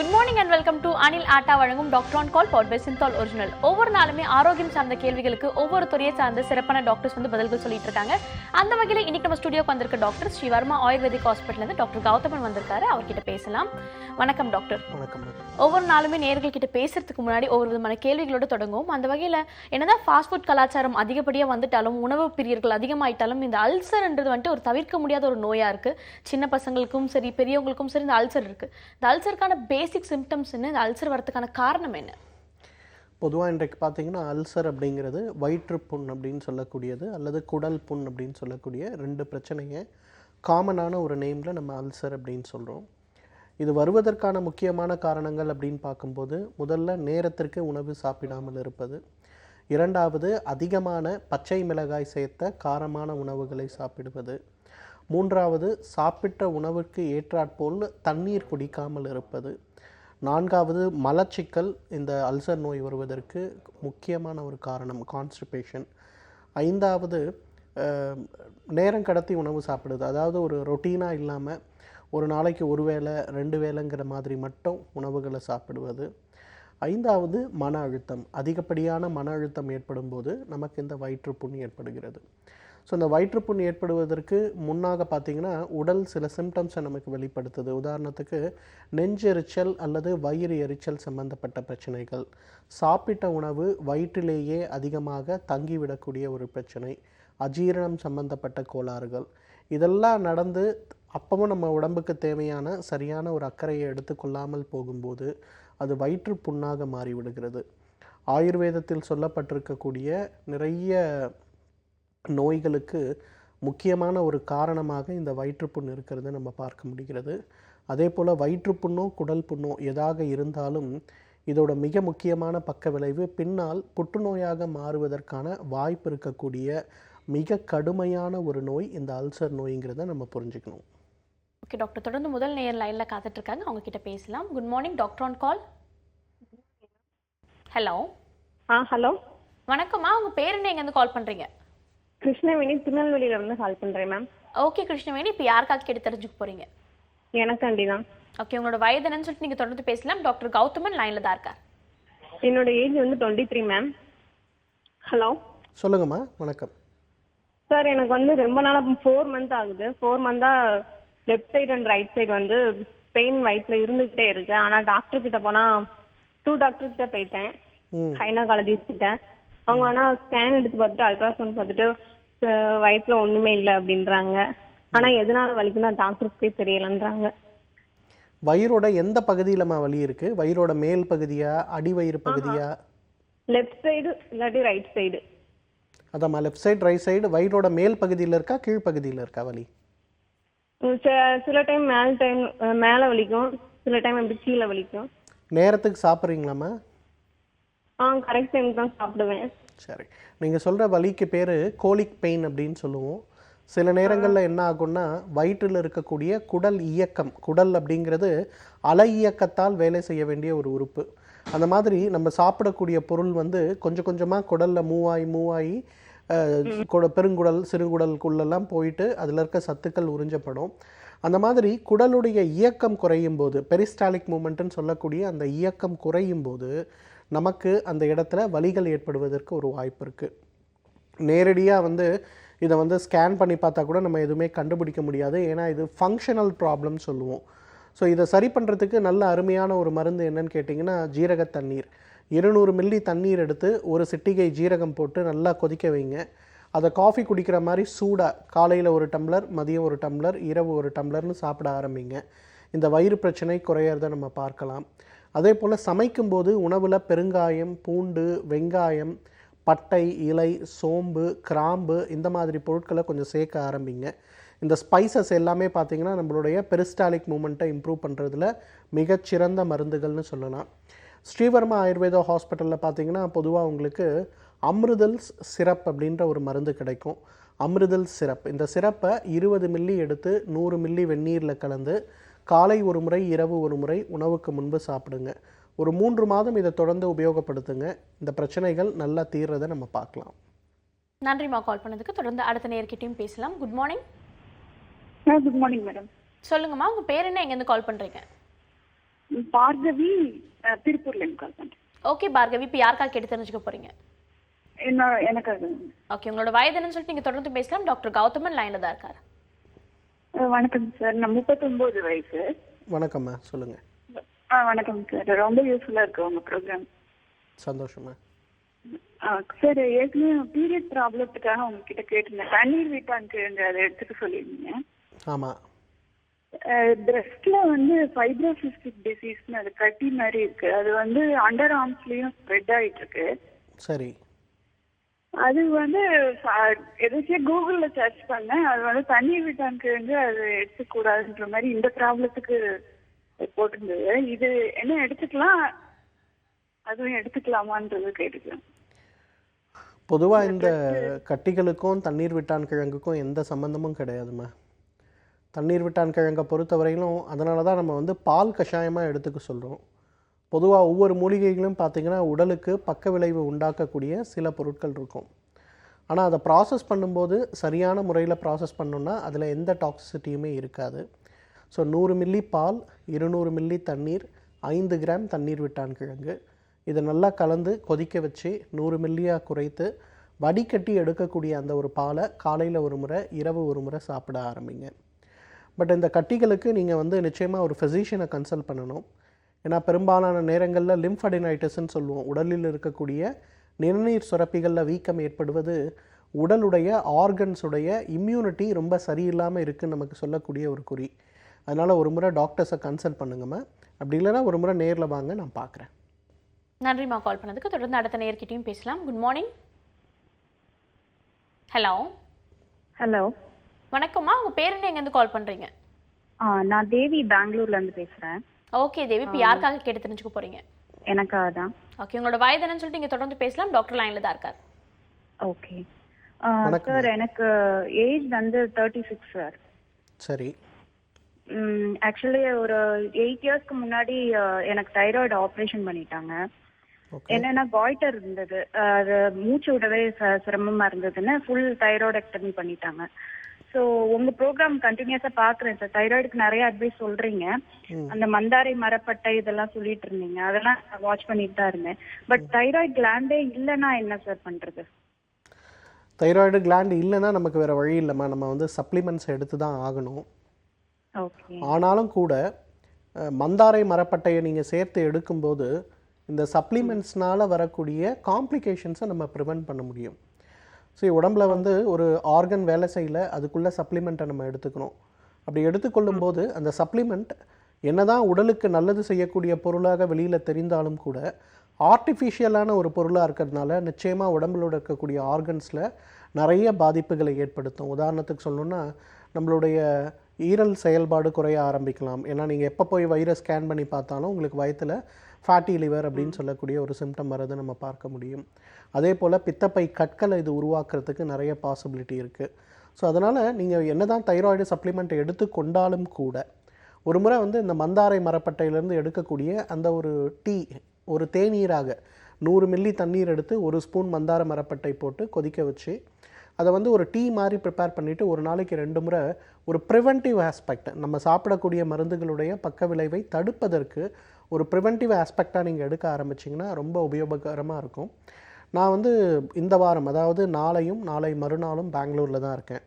Good morning and welcome to Anil atta வழங்கும் doctor on call power by Cinthol original. ஒவ்வொரு நாளுமே ஆரோக்கியம் சார்ந்த கேள்விகளுக்கு ஒவ்வொரு துறையை சார்ந்த சிறப்பான டாக்டர்ஸ் பதில்கள் சொல்லிட்டு இருக்காங்க. அந்த வகையில் இன்னைக்கு நம்ம ஸ்டுடியோக்கு வந்திருக்க டாக்டர் ஸ்ரீ வர்மா ஆயுர்வேதிக் ஹாஸ்பிட்டல் இருந்து டாக்டர் கௌதமன் வந்திருக்காரு. அவர்கிட்ட பேசலாம். வணக்கம் டாக்டர். வணக்கம். ஒவ்வொரு நாளுமே நேயர்கள் கிட்ட பேசுறதுக்கு முன்னாடி ஒவ்வொரு விதமான கேள்விகளோடு தொடங்குவோம். அந்த வகையில் என்னதான் ஃபாஸ்ட் ஃபுட் கலாச்சாரம் அதிகப்படியாக வந்துட்டாலும், உணவு பிரியர்கள் அதிகமாயிட்டாலும், இந்த அல்சர்ன்றது ஒரு தவிர்க்க முடியாத ஒரு நோயா இருக்கு. சின்ன பசங்களுக்கும் சரி பெரியவங்களுக்கும் சரி இந்த அல்சர் இருக்கு. இந்த அல்சருக்கான பேசிக் சிம்டம்ஸ் என்ன, இந்த அல்சர் வரதுக்கான காரணம் என்ன? பொதுவாக இன்றைக்கு பார்த்தீங்கன்னா அல்சர் அப்படிங்கிறது வயிற்றுப்புண் அப்படின்னு சொல்லக்கூடியது அல்லது குடல் புண் அப்படின்னு சொல்லக்கூடிய ரெண்டு பிரச்சனையை காமனான ஒரு நேமில் நம்ம அல்சர் அப்படின்னு சொல்கிறோம். இது வருவதற்கான முக்கியமான காரணங்கள் அப்படின்னு பார்க்கும்போது, முதல்ல நேரத்திற்கு உணவு சாப்பிடாமல் இருப்பது, இரண்டாவது அதிகமான பச்சை மிளகாய் சேர்த்த காரமான உணவுகளை சாப்பிடுவது, மூன்றாவது சாப்பிட்ட உணவுக்கு ஏற்றாற்போல் தண்ணீர் குடிக்காமல் இருப்பது, நான்காவது மலச்சிக்கல் இந்த அல்சர் நோய் வருவதற்கு முக்கியமான ஒரு காரணம் கான்ஸ்டிபேஷன், ஐந்தாவது நேரம் கடத்தி உணவு சாப்பிடுது, அதாவது ஒரு ரொட்டீனாக இல்லாமல் ஒரு நாளைக்கு ஒரு வேளை ரெண்டு வேளைங்கிற மாதிரி மட்டும் உணவுகளை சாப்பிடுவது, ஐந்தாவது மன அழுத்தம். அதிகப்படியான மன அழுத்தம் ஏற்படும் போது நமக்கு இந்த வயிற்றுப்புண் ஏற்படுகிறது. ஸோ இந்த வயிற்றுப்புண் ஏற்படுவதற்கு முன்னாக பார்த்திங்கன்னா உடல் சில சிம்டம்ஸை நமக்கு வெளிப்படுத்துது. உதாரணத்துக்கு நெஞ்செரிச்சல் அல்லது வயிறு எரிச்சல் சம்பந்தப்பட்ட பிரச்சனைகள், சாப்பிட்ட உணவு வயிற்றிலேயே அதிகமாக தங்கிவிடக்கூடிய ஒரு பிரச்சனை, அஜீரணம் சம்பந்தப்பட்ட கோளாறுகள், இதெல்லாம் நடந்து அப்பவும் நம்ம உடம்புக்கு தேவையான சரியான ஒரு அக்கறையை எடுத்துக்கொள்ளாமல் போகும்போது அது வயிற்று புண்ணாக மாறிவிடுகிறது. ஆயுர்வேதத்தில் சொல்லப்பட்டிருக்கக்கூடிய நிறைய நோய்களுக்கு முக்கியமான ஒரு காரணமாக இந்த வயிற்றுப்புண் இருக்கிறது நம்ம பார்க்க முடிகிறது. அதே போல் வயிற்றுப்புண்ணோ குடல் புண்ணோ எதாக இருந்தாலும் இதோட மிக முக்கியமான பக்க விளைவு பின்னால் புற்றுநோயாக மாறுவதற்கான வாய்ப்பு இருக்கக்கூடிய மிக கடுமையான ஒரு நோய் இந்த அல்சர் நோய்ங்கிறத நம்ம புரிஞ்சுக்கணும். ஓகே டாக்டர், தொடர்ந்து முதல் நேயர் லைன்ல காத்துட்டு இருக்காங்க, அவங்க கிட்ட பேசலாம். Good morning doctor on call. Hello. Hello வணக்கம்மா, உங்க பேர் என்ன, எங்க இருந்து கால் பண்றீங்க? கிருஷ்ணவேணி, திருநெல்வேலியில இருந்து கால் பண்றேன் மேம். ஓகே கிருஷ்ணவேணி, இப்போ யாருக்காக கேட்டு தெரிஞ்சுக்க போறீங்க? எனக்காண்டி தான். ஓகே, உங்களோட வயது என்னன்னு சொல்லிட்டு நீங்க தொடர்ந்து பேசலாம். டாக்டர் கௌதமன் லைன்ல தான் இருக்கார். என்னோட ஏஜ் 23 மேம். ஹலோ சொல்லுங்கம்மா. வணக்கம் சார். எனக்கு ரொம்ப நாளா 4 மந்த் ஆகுது. 4 மந்தா left side and right side pain வயிற்றுல இருந்துகிட்டே இருக்கு. ஆனா டாக்டர் கிட்ட போனா 2 டாக்டர் கிட்ட போயிட்டேன், கைனகாலஜிஸ்ட் கிட்ட. அவங்க ஆனா ஸ்கேன் எடுத்து பார்த்துட்டு அல்ட்ராசவுண்ட் பார்த்துட்டு வயிற்றுல ஒண்ணுமே இல்லை அப்படின்றாங்க. ஆனா எதனால வலிக்குன்னா டாக்டருக்கே தெரியலன்றாங்க. வயிறோட எந்த பகுதியிலமா வலி இருக்கு? வயிறோட மேல் பகுதியா, அடிவயிறு பகுதியா? லெஃப்ட் சைடு இல்லாட்டி ரைட் சைடு. அதாம்மா, லெஃப்ட் சைடு ரைட் சைடு. வயிறோட மேல் பகுதியில் இருக்கா கீழ் பகுதியில் இருக்கா வலி? சில டைம் மேல வலிக்கும், சில டைம் எப்படி கீழே வலிக்கும். நேரத்துக்கு சாப்பிட்றீங்களாம்மா? கரெக்ட் டைம் தான் சாப்பிடுவேன். சரி, நீங்கள் சொல்கிற வலிக்கு பேர் கோலிக் பெயின் அப்படின்னு சொல்லுவோம். சில நேரங்களில் என்ன ஆகும்னா வயிற்றில் இருக்கக்கூடிய குடல் இயக்கம், குடல் அப்படிங்கிறது அலை இயக்கத்தால் வேலை செய்ய வேண்டிய ஒரு உறுப்பு. அந்த மாதிரி நம்ம சாப்பிடக்கூடிய பொருள் கொஞ்சம் கொஞ்சமாக குடலில் மூவாயி பெருங்குடல் சிறுகுடலுக்குள்ளெல்லாம் போயிட்டு அதில் இருக்க சத்துக்கள் உறிஞ்சப்படும். அந்த மாதிரி குடலுடைய இயக்கம் குறையும் போது, பெரிஸ்டாலிக் மூமெண்ட்டுன்னு சொல்லக்கூடிய அந்த இயக்கம் குறையும் போது நமக்கு அந்த இடத்துல வலிகள் ஏற்படுவதற்கு ஒரு வாய்ப்பு இருக்குது. நேரடியாக இதை ஸ்கேன் பண்ணி பார்த்தா கூட நம்ம எதுவுமே கண்டுபிடிக்க முடியாது. ஏன்னா இது ஃபங்க்ஷனல் ப்ராப்ளம் சொல்லுவோம். ஸோ இதை சரி பண்ணுறதுக்கு நல்ல அருமையான ஒரு மருந்து என்னன்னு கேட்டிங்கன்னா ஜீரக தண்ணீர். 200 மில்லி தண்ணீர் எடுத்து ஒரு சிட்டிகை ஜீரகம் போட்டு நல்லா கொதிக்க வைங்க. அதை காஃபி குடிக்கிற மாதிரி சூடாக காலையில் ஒரு டம்ளர், மதியம் ஒரு டம்ளர், இரவு ஒரு டம்ளர்னு சாப்பிட ஆரம்பிங்க. இந்த வயிறு பிரச்சனை குறையிறத நம்ம பார்க்கலாம். அதே போல் சமைக்கும்போது உணவில் பெருங்காயம், பூண்டு, வெங்காயம், பட்டை, இலை, சோம்பு, கிராம்பு இந்த மாதிரி பொருட்களை கொஞ்சம் சேர்க்க ஆரம்பிங்க. இந்த ஸ்பைசஸ் எல்லாமே பார்த்திங்கன்னா நம்மளுடைய பெரிஸ்டாலிக் மூமெண்ட்டை இம்ப்ரூவ் பண்ணுறதுல மிகச்சிறந்த மருந்துகள்னு சொல்லலாம். ஸ்ரீவர்மா ஆயுர்வேதா ஹாஸ்பிட்டலில் பார்த்திங்கன்னா பொதுவாக உங்களுக்கு அமிர்தல்ஸ் சிரப் அப்படின்ற ஒரு மருந்து கிடைக்கும். அமிர்தல்ஸ் சிரப், இந்த சிரப்பை 20 மில்லி எடுத்து 100 மில்லி வெந்நீரில் கலந்து காலை ஒரு முறை, இரவு ஒரு முறை உணவுக்கு முன்பு சாப்பிடுங்க. ஒரு 3 மாதம் இதை தொடர்ந்து உபயோகப்படுத்துங்க. இந்த பிரச்சனைகள் நல்லா தீர்றதை நம்ம பார்க்கலாம். நன்றிமா கால் பண்ணதுக்கு. தொடர்ந்து அடுத்த நேர்கிட்டையும் பேசலாம். Good morning. Good morning madam. சொல்லுங்கம்மா, உங்க பேர் என்ன, எங்கேருந்து கால் பண்றீங்க? பார்கவி, திருப்பூர்ல இருந்து கால் பண்றேன். ஓகே பார்கவி, இப்போ யாருக்காக கேட்டு தெரிஞ்சுக்க போறீங்க? எனக்காக. ஓகே, உங்களோட வயது என்னன்னு சொல்லிட்டு நீங்க தொடர்ந்து பேசலாம். டாக்டர் கௌதமன் லைன்ல தான் இருக்காரு. வணக்கம் சார், நான் 39 வயசு. வணக்கம்மா, சொல்லுங்க. வணக்கம் சார், ரொம்ப யூஸ்ஃபுல்லா இருக்கு உங்க ப்ரோக்ராம். சந்தோஷமா. சார், ஏற்கனவே பீரியட் ப்ராப்ளத்துக்காக உங்ககிட்ட கேட்டிருந்தேன். தண்ணீர் வீட்டான்க்கு அதை எடுத்துக்க சொல்லியிருந்தீங்க. ஆமா. பிரெஸ்ட்ல வந்து ஃபைப்ரோசிஸ்டிக் டிசீஸ்னு அது கட்டி மாதிரி இருக்கு. அது வந்து அண்டர் ஆர்ம்ஸ்லயும் ஸ்ப்ரெட் ஆயிட்டு இருக்கு. சரி. அது வந்து எதாச்சும் கூகுள்ல சர்ச் பண்ணேன். அது வந்து தண்ணீர் வீட்டான்க்கு வந்து அது எடுத்துக்கூடாதுன்ற மாதிரி இந்த ப்ராப்ளத்துக்கு போட்டிருந்தது. இது என்ன எடுத்துக்கலாம், அதுவும் எடுத்துக்கலாமான்றது கேட்டுக்கலாம். பொதுவாக இந்த கட்டிகளுக்கும் தண்ணீர் விட்டான் கிழங்குக்கும் எந்த சம்மந்தமும் கிடையாதுமா. தண்ணீர் விட்டான் கிழங்கை பொறுத்தவரையிலும் அதனால தான் நம்ம வந்து பால் கஷாயமாக எடுத்துக்க சொல்கிறோம். பொதுவாக ஒவ்வொரு மூலிகைகளும் பார்த்திங்கன்னா உடலுக்கு பக்க விளைவு உண்டாக்கக்கூடிய சில பொருட்கள் இருக்கும். ஆனால் அதை ப்ராசஸ் பண்ணும்போது சரியான முறையில் ப்ராசஸ் பண்ணோன்னா அதில் எந்த டாக்ஸிசிட்டியுமே இருக்காது. ஸோ 100 மில்லி பால், 200 மில்லி தண்ணீர், 5 கிராம் தண்ணீர் விட்டான் கிழங்கு, இதை நல்லா கலந்து கொதிக்க வச்சு 100 மில்லியாக குறைத்து வடிகட்டி எடுக்கக்கூடிய அந்த ஒரு பாலை காலையில் ஒரு முறை, இரவு ஒரு முறை சாப்பிட ஆரம்பிங்க. பட் இந்த கட்டிகளுக்கு நீங்கள் வந்து நிச்சயமாக ஒரு ஃபிசிஷியனை கன்சல்ட் பண்ணணும். ஏன்னா பெரும்பாலான நேரங்களில் லிம்ஃபடினைட்டிஸ்ன்னு சொல்லுவோம். உடலில் இருக்கக்கூடிய நிணநீர் சுரப்பிகளில் வீக்கம் ஏற்படுவது உடலுடைய ஆர்கன்ஸுடைய இம்யூனிட்டி ரொம்ப சரியில்லாமல் இருக்குதுன்னு நமக்கு சொல்லக்கூடிய ஒரு குறி. அதனால் ஒரு முறை டாக்டர்ஸை கன்சல்ட் பண்ணுங்கம்மா. அப்படி இல்லைன்னா ஒரு முறை நேரில் வாங்க, நான் பார்க்குறேன். நன்றிம்மா கால் பண்ணதுக்கு. தொடர்ந்து அடுத்த நேர்கிட்டையும் பேசலாம். Good morning. ஹலோ. ஹலோ, வணக்கம்மா, உங்க பேர் என்ன, எங்கேருந்து கால் பண்றீங்க? நான் தேவி, பெங்களூர்ல இருந்து பேசுறேன். ஓகே தேவி, இப்போ யாருக்காக கேட்டு தெரிஞ்சுக்க போறீங்க? எனக்காக தான். ஓகே, உங்களோட வயது என்னன்னு சொல்லிட்டு நீங்க தொடர்ந்து பேசலாம். டாக்டர் லைன்ல தான் இருக்கார். ஓகே சார், எனக்கு ஏஜ் வந்து 36 சார். சரி. ஆக்சுவலி ஒரு 8 இயர்ஸ்க்கு முன்னாடி எனக்கு தைராய்டு ஆப்ரேஷன் பண்ணிட்டாங்க. என்னன்னா காய்டர் இருந்தது, அது மூச்சு விடவே சிரமமா இருந்ததுன்னு ஃபுல் தைராய்டெக்டமி பண்ணிட்டாங்க. ஸோ உங்க ப்ரோக்ராம் கண்டினியூஸா பாக்குறேன் சார். தைராய்டுக்கு நிறைய அட்வைஸ் சொல்றீங்க. அந்த மந்தாரை மரப்பட்டை இதெல்லாம் சொல்லிட்டு இருந்தீங்க, அதெல்லாம் வாட்ச் பண்ணிட்டு தான் இருந்தேன். பட் தைராய்டு கிளாண்டே இல்லைன்னா என்ன சார் பண்றது? தைராய்டு கிளாண்ட் இல்லைன்னா நமக்கு வேறு வழி இல்லைம்மா, நம்ம வந்து சப்ளிமெண்ட்ஸ் எடுத்து தான் ஆகணும். ஓகே. ஆனாலும் கூட மந்தாரை மரப்பட்டையை நீங்கள் சேர்த்து எடுக்கும்போது இந்த சப்ளிமெண்ட்ஸ்னால் வரக்கூடிய காம்ப்ளிகேஷன்ஸை நம்ம ப்ரிவெண்ட் பண்ண முடியும். ஸோ உடம்புல வந்து ஒரு ஆர்கன் வேலை செய்யல, அதுக்குள்ளே சப்ளிமெண்ட்டை நம்ம எடுத்துக்கணும். அப்படி எடுத்துக்கொள்ளும் போது அந்த சப்ளிமெண்ட் என்னதான் உடலுக்கு நல்லது செய்யக்கூடிய பொருளாக வெளியில் தெரிந்தாலும் கூட ஆர்டிஃபிஷியலான ஒரு பொருளாக இருக்கிறதுனால நிச்சயமாக உடம்புல இருக்கக்கூடிய ஆர்கன்ஸில் நிறைய பாதிப்புகளை ஏற்படுத்தும். உதாரணத்துக்கு சொல்லணுன்னா நம்மளுடைய ஈரல் செயல்பாடு குறைய ஆரம்பிக்கலாம். ஏன்னா நீங்கள் எப்போ போய் வயிறை ஸ்கேன் பண்ணி பார்த்தாலும் உங்களுக்கு வயிற்றில் ஃபேட்டி லிவர் அப்படின்னு சொல்லக்கூடிய ஒரு சிம்டம் வரதை நம்ம பார்க்க முடியும். அதே போல் பித்தப்பை கற்களை இது உருவாக்குறதுக்கு நிறைய பாசிபிலிட்டி இருக்குது. ஸோ அதனால் நீங்கள் என்ன தான் தைராய்டு சப்ளிமெண்ட் எடுத்து கொண்டாலும் கூட ஒரு முறை வந்து இந்த மந்தாரை மரப்பட்டையிலேருந்து எடுக்கக்கூடிய அந்த ஒரு டீ, ஒரு தேநீராக 100 மில்லி தண்ணீர் எடுத்து 1 ஸ்பூன் மந்தார மரப்பட்டை போட்டு கொதிக்க வச்சு அதை வந்து ஒரு டீ மாதிரி ப்ரிப்பேர் பண்ணிவிட்டு ஒரு நாளைக்கு 2 முறை ஒரு ப்ரிவென்டிவ் ஆஸ்பெக்ட், நம்ம சாப்பிடக்கூடிய மருந்துகளுடைய பக்க விளைவை தடுப்பதற்கு ஒரு ப்ரிவென்டிவ் ஆஸ்பெக்டாக நீங்கள் எடுக்க ஆரம்பிச்சிங்கன்னா ரொம்ப உபயோககரமாக இருக்கும். நான் வந்து இந்த வாரம், அதாவது நாளையும் நாளை மறுநாளும் பெங்களூரில் தான் இருக்கேன்.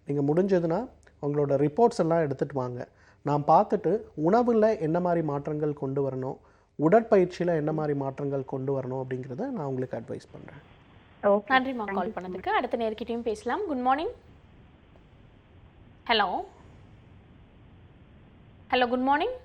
நீங்கள் முடிஞ்சதுன்னா உங்களோட ரிப்போர்ட்ஸ் எல்லாம் எடுத்துகிட்டு வாங்க. நான் பார்த்துட்டு உணவில் என்ன மாதிரி மாற்றங்கள் கொண்டு வரணும், உடற்பயிற்சியில் என்ன மாதிரி மாற்றங்கள் கொண்டு வரணும் அப்படிங்கிறத நான் உங்களுக்கு அட்வைஸ் பண்ணுறேன். நன்றிம்மா கால் பண்ணதுக்கு. அடுத்த நேர்கிட்டையும் பேசலாம். Good morning. Hello. Hello, good morning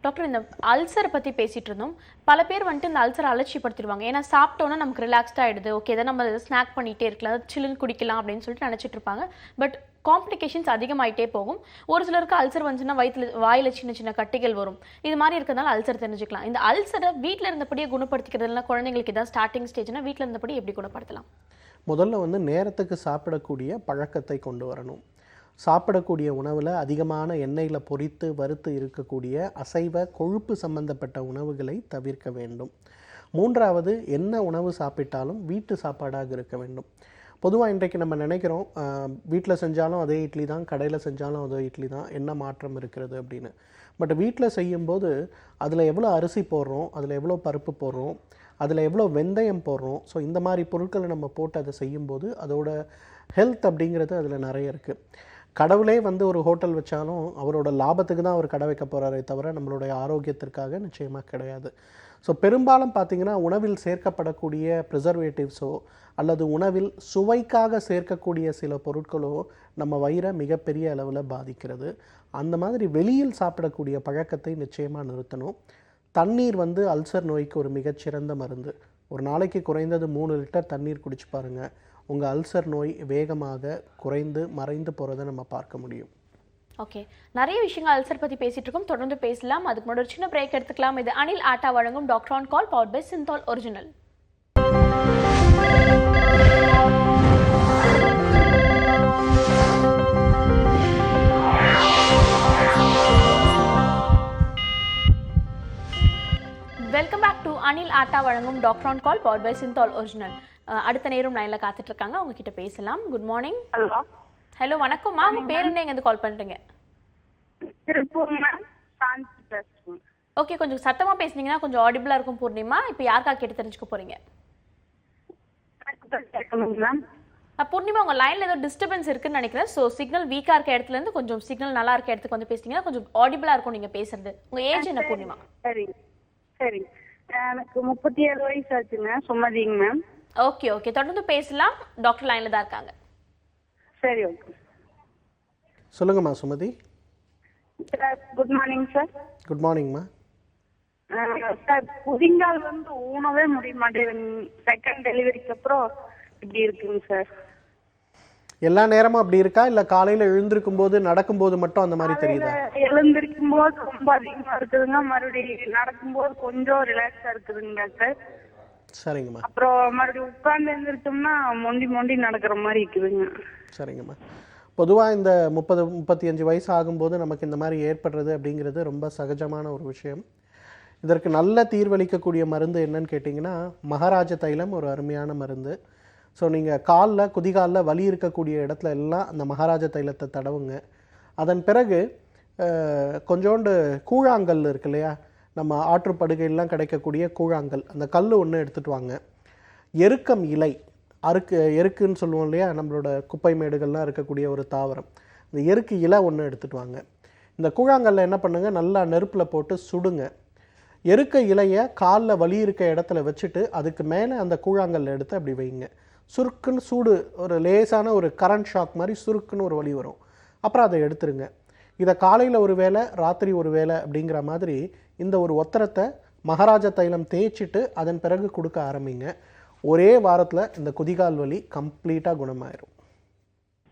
doctor. இந்த அல்சரை பற்றி பேசிகிட்டு இருந்தோம். பல பேர் வந்துட்டு இந்த அல்சரை அலட்சியப்படுத்திடுவாங்க. ஏன்னா சாப்பிட்டோன்னா நமக்கு ரிலாக்ஸ்டாக ஆகிடுது, ஓகே இதை நம்ம ஸ்நாக் பண்ணிகிட்டே இருக்கலாம், சில்லுன்னு குடிக்கலாம் அப்படின்னு சொல்லிட்டு நினச்சிட்டு இருப்பாங்க. பட் காம்ப்ளிகேஷன்ஸ் அதிகமாகிட்டே போகும். ஒரு சிலருக்கு அல்சர் வந்துச்சுன்னா வாயில் சின்ன சின்ன கட்டிகள் வரும். இது மாதிரி இருக்கிறதுனால அல்சர் தெரிஞ்சுக்கலாம். இந்த அல்சரை வீட்டில் இருந்தபடியே குணப்படுத்திக்கிறதுனா குழந்தைங்களுக்கு இதான் ஸ்டார்டிங் ஸ்டேஜ்னா வீட்டில் இருந்தபடி எப்படி குணப்படுத்தலாம்? முதல்ல வந்து நேரத்துக்கு சாப்பிடக்கூடிய பழக்கத்தை கொண்டு வரணும். சாப்பிடக்கூடிய உணவில் அதிகமான எண்ணெயில் பொரித்து வறுத்து இருக்கக்கூடிய அசைவ கொழுப்பு சம்பந்தப்பட்ட உணவுகளை தவிர்க்க வேண்டும். 3வது, என்ன உணவு சாப்பிட்டாலும் வீட்டு சாப்பாடாக இருக்க வேண்டும். பொதுவாக இன்றைக்கு நம்ம நினைக்கிறோம் வீட்டில் செஞ்சாலும் அதே இட்லி தான், கடையில் செஞ்சாலும் அதே இட்லி தான், என்ன மாற்றம் இருக்கிறது அப்படின்னு. பட் வீட்டில் செய்யும்போது அதில் எவ்வளோ அரிசி போடுறோம், அதில் எவ்வளோ பருப்பு போடுறோம், அதில் எவ்வளோ வெந்தயம் போடுறோம், ஸோ இந்த மாதிரி பொருட்களை நம்ம போட்டு அதை செய்யும்போது அதோட ஹெல்த் அப்படிங்கிறது அதில் நிறைய இருக்குது. கடவுளே வந்து ஒரு ஹோட்டல் வச்சாலும் அவரோட லாபத்துக்கு தான் அவர் கடை வைக்க போகிறாரே தவிர நம்மளுடைய ஆரோக்கியத்திற்காக நிச்சயமாக கிடையாது. ஸோ பெரும்பாலும் பார்த்திங்கன்னா உணவில் சேர்க்கப்படக்கூடிய ப்ரிசர்வேட்டிவ்ஸோ அல்லது உணவில் சுவைக்காக சேர்க்கக்கூடிய சில பொருட்களோ நம்ம வயிறை மிகப்பெரிய அளவில் பாதிக்கிறது. அந்த மாதிரி வெளியில் சாப்பிடக்கூடிய பழக்கத்தை நிச்சயமாக நிறுத்தணும். தண்ணீர் வந்து அல்சர் நோய்க்கு ஒரு மிகச்சிறந்த மருந்து. ஒரு நாளைக்கு குறைந்தது 3 லிட்டர் தண்ணீர் குடிச்சு பாருங்கள், உங்கள் அல்சர் நோய் வேகமாக குறைந்து மறைந்து போகிறத நம்ம பார்க்க முடியும். ஓகே, நிறைய விஷயங்கள் அல்சர் பற்றி பேசிட்டு இருக்கோம், தொடர்ந்து பேசலாம். அதுக்கு முன்னாடி ஒரு சின்ன பிரேக் எடுத்துக்கலாம். இது அனில் ஆட்டா வழங்கும் doctor on call powered by Cinthol original. Welcome back to Anil atta வழங்கும் doctor on call powered by Cinthol original. அடுத்த நேரம் லைன்ல காத்துட்டு இருக்காங்க, அவங்க கிட்ட பேசலாம். Good morning. ஹலோ. ஹலோ, வணக்கம்மா. உங்க பேர் என்ன, எங்க இருந்து கால் பண்றீங்க? திருப்பூர் மேம். சாந்தி பேசுறேன். ஓகே, கொஞ்சம் சத்தமா பேசுனீங்கன்னா கொஞ்சம் ஆடிபிளா இருக்கும் பூர்ணிமா. இப்போ யாருக்கா கேட்டு தெரிஞ்சுக்க போறீங்க? மேம் பூர்ணிமா, உங்க லைன்ல ஏதோ டிஸ்டர்பன்ஸ் இருக்குன்னு நினைக்கிறேன். ஸோ சிக்னல் வீக்கா இருக்க இடத்துல இருந்து கொஞ்சம் சிக்னல் நல்லா இருக்க இடத்துக்கு வந்து பேசுனீங்கன்னா கொஞ்சம் ஆடிபிளா இருக்கும் நீங்க பேசுறது. உங்க ஏஜ் என்ன பூர்ணிமா? சரி சரி, எனக்கு 37 வயசு ஆச்சுங்க. சுமதிங்க மேம். ஓகே ஓகே, தொடர்ந்து பேசலாம். டாக்டர் லைன்ல தான் இருக்காங்க. சரி, ஓகே. சொல்லுங்கம்மா Sumathi. Sir good morning sir. Good மார்னிங்மா. சார், புதிங்கால் வந்து ஊனவே முடிய மாட்டேங்குது. செகண்ட் டெலிவரிக்கு அப்புறம் இப்படி இருக்குங்க சார். எல்லா நேரமும் அப்படி இருக்கா, இல்லை காலையில் எழுந்திருக்கும் போது நடக்கும்போது மட்டும் அந்த மாதிரி தெரியுதா? எழுந்திருக்கும் போது ரொம்ப அதிகமா இருக்குதுங்க, மறுபடியும் நடக்கும்போது கொஞ்சம் ரிலாக்ஸா இருக்குதுங்க சார். சரிங்கம்மா. அப்புறம் மறுபடியும் உட்கார்ந்து எழுந்திரிச்சோம்னா மொண்டி மொண்டி நடக்கிற மாதிரி இருக்குதுங்க. சரிங்கம்மா. பொதுவாக இந்த 30-35 வயசு ஆகும்போது நமக்கு இந்த மாதிரி ஏற்படுறது அப்படிங்கிறது ரொம்ப சகஜமான ஒரு விஷயம். இதற்கு நல்ல தீர்வளிக்கக்கூடிய மருந்து என்னன்னு கேட்டிங்கன்னா, மகாராஜ தைலம் ஒரு அருமையான மருந்து. ஸோ நீங்கள் காலில் குதிகாலில் வலி இருக்கக்கூடிய இடத்துல எல்லாம் அந்த மகாராஜ தைலத்தை தடவுங்க. அதன் பிறகு கொஞ்சோண்டு கூழாங்கல் இருக்கு இல்லையா, நம்ம ஆற்றுப்படுகையெல்லாம் கிடைக்கக்கூடிய கூழாங்கல், அந்த கல் ஒன்று எடுத்துகிட்டு வாங்க. எருக்கம் இலை, எருக்குன்னு சொல்லுவோம் இல்லையா, நம்மளோட குப்பை மேடுகள்லாம் இருக்கக்கூடிய ஒரு தாவரம், இந்த எருக்கு இலை ஒன்று எடுத்துகிட்டு வாங்க. இந்த கூழாங்கல்ல என்ன பண்ணுங்க, நல்லா நெருப்பில் போட்டு சுடுங்க. எருக்க இலையை காலில் வலி இருக்க இடத்துல வச்சுட்டு அதுக்கு மேலே அந்த கூழாங்கல்ல எடுத்து அப்படி வைங்க. சுருக்குன்னு சூடு, ஒரு லேசான ஒரு கரண்ட் ஷாக் மாதிரி சுருக்குன்னு ஒரு வலி வரும். அப்புறம் அதை எடுத்துருங்க. இதை காலையில் ஒரு வேளை, ராத்திரி ஒரு வேளை அப்படிங்கிற மாதிரி இந்த ஒரு ஒத்தரத்தை மகாராஜா தைலம் தேய்ச்சிட்டு அதன் பிறகு கொடுக்க ஆரம்பிங்க. ஒரே வாரத்தில் இந்த குதிகால் வலி கம்ப்ளீட்டாக குணமாயிரும்.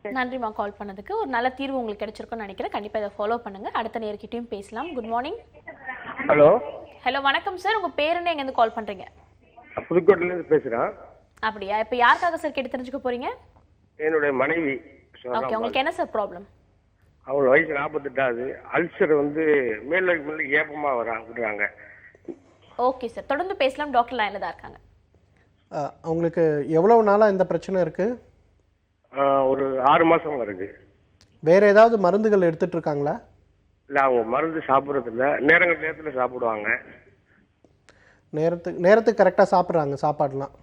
நன்றிமா கால் பண்ணதுக்கு. ஒரு நல்ல தீர்வு உங்களுக்கு கிடைச்சிருக்கும்னு நினைக்கிறேன். கண்டிப்பாக இதை ஃபாலோ பண்ணுங்க. அடுத்த நேர்கிட்டையும் பேசலாம். Good morning. ஹலோ. ஹலோ, வணக்கம் சார். உங்க பேர் என்ன, எங்கேருந்து கால் பண்றீங்க? புதுக்கோட்டையிலேருந்து பேசுகிறேன். அப்படியா? இப்போ யாருக்காக சார் கேட்டு தெரிஞ்சுக்க போறீங்க? என்னுடைய மனைவி. ஓகே, உங்களுக்கு என்ன சார் ப்ராப்ளம்? அவங்க வயசு 48. அல்சர் வந்து மேல ஏப்பமாக விடுறாங்க. ஓகே சார், தொடர்ந்து பேசலாம். டாக்டர் லைனில் தான் இருக்காங்க. அவங்களுக்கு எவ்வளவு நாளாக இந்த பிரச்சனை இருக்குது? ஒரு 6 மாதம் வருது. வேறு ஏதாவது மருந்துகள் எடுத்துகிட்டு இருக்காங்களா? இல்லை, அவங்க மருந்து சாப்பிட்றதில்ல. நேரத்தில் சாப்பிடுவாங்க. நேரத்துக்கு கரெக்டாக சாப்பிட்றாங்க சாப்பாடுலாம்?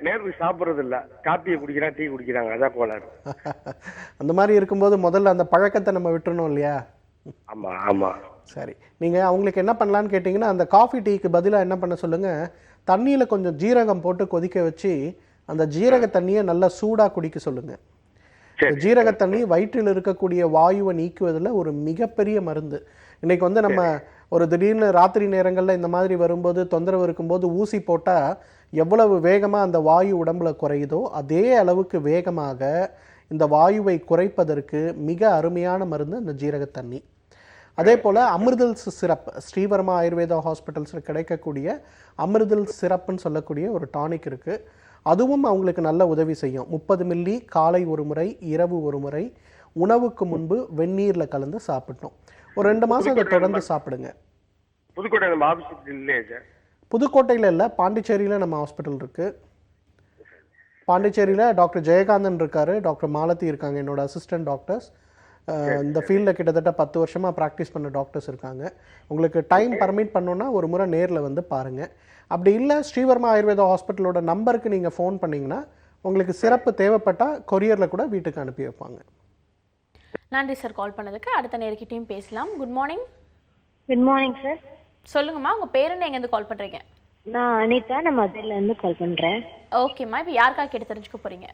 நேரத்துக்கு சாப்பிட்றது இல்லை. காப்பியை குடிக்கிறாங்க, டீ குடிக்கிறாங்க. அதான் கோளாறு. அந்த மாதிரி இருக்கும்போது முதல்ல அந்த பழக்கத்தை நம்ம விட்டுறணும் இல்லையா? ஆமாம் ஆமாம். சரி, நீங்கள் அவங்களுக்கு என்ன பண்ணலான்னு கேட்டிங்கன்னா, அந்த காஃபி டீக்கு பதிலாக என்ன பண்ண சொல்லுங்கள், தண்ணியில் கொஞ்சம் ஜீரகம் போட்டு கொதிக்க வச்சு அந்த ஜீரக தண்ணியை நல்லா சூடாக குடிக்க சொல்லுங்கள். ஜீரக தண்ணி வயிற்றில் இருக்கக்கூடிய வாயுவை நீக்குவதில் ஒரு மிகப்பெரிய மருந்து. இன்றைக்கி வந்து நம்ம ஒரு திடீர்னு ராத்திரி நேரங்களில் இந்த மாதிரி வரும்போது, தொந்தரவு இருக்கும்போது ஊசி போட்டால் எவ்வளவு வேகமாக அந்த வாயு உடம்புல குறையுதோ அதே அளவுக்கு வேகமாக இந்த வாயுவை குறைப்பதற்கு மிக அருமையான மருந்து அந்த ஜீரக தண்ணி. அதே போல் அமிர்தல்ஸ் சிரப், ஸ்ரீவர்மா ஆயுர்வேதா ஹாஸ்பிட்டல்ஸில் கிடைக்கக்கூடிய அமிர்தல்ஸ் சிரப்புன்னு சொல்லக்கூடிய ஒரு டானிக் இருக்குது. அதுவும் அவங்களுக்கு நல்ல உதவி செய்யும். 30 மில்லி காலை ஒரு முறை, இரவு ஒரு முறை, உணவுக்கு முன்பு வெந்நீரில் கலந்து சாப்பிட்டோம். ஒரு 2 மாதம் அதை தொடர்ந்து சாப்பிடுங்க. புதுக்கோட்டை நம்ம ஆஃபீஸ் இல்லையா சார்? புதுக்கோட்டையில் இல்லை, பாண்டிச்சேரியில் நம்ம ஹாஸ்பிட்டல் இருக்குது. பாண்டிச்சேரியில் டாக்டர் ஜெயகாந்தன் இருக்கார், டாக்டர் மாலதி இருக்காங்க, என்னோட அசிஸ்டன்ட் டாக்டர்ஸ். இந்த ஃபீல்டில் கிட்டத்தட்ட 10 வருஷமாக ப்ராக்டிஸ் பண்ண டாக்டர்ஸ் இருக்காங்க. உங்களுக்கு டைம் பர்மிட் பண்ணோன்னா ஒரு முறை நேரில் வந்து பாருங்கள். அப்படி இல்லை, ஸ்ரீவர்மா ஆயுர்வேதா ஹாஸ்பிட்டலோட நம்பருக்கு நீங்கள் ஃபோன் பண்ணிங்கன்னா உங்களுக்கு சிறப்பு தேவைப்பட்டால் கொரியரில் கூட வீட்டுக்கு அனுப்பி வைப்பாங்க. நன்றி சார் கால் பண்ணதுக்கு. அடுத்த நேர்கிட்டையும் பேசலாம். Good morning. Good morning sir. சொல்லுங்கம்மா, உங்கள் பேர் என்ன, எங்கேருந்து கால் பண்ணுறீங்க? நான் அனிதா, நான் மதுரையிலேருந்து கால் பண்ணுறேன். ஓகேம்மா, இப்போ யாருக்காக கேட்டு தெரிஞ்சுக்க போகிறீங்க?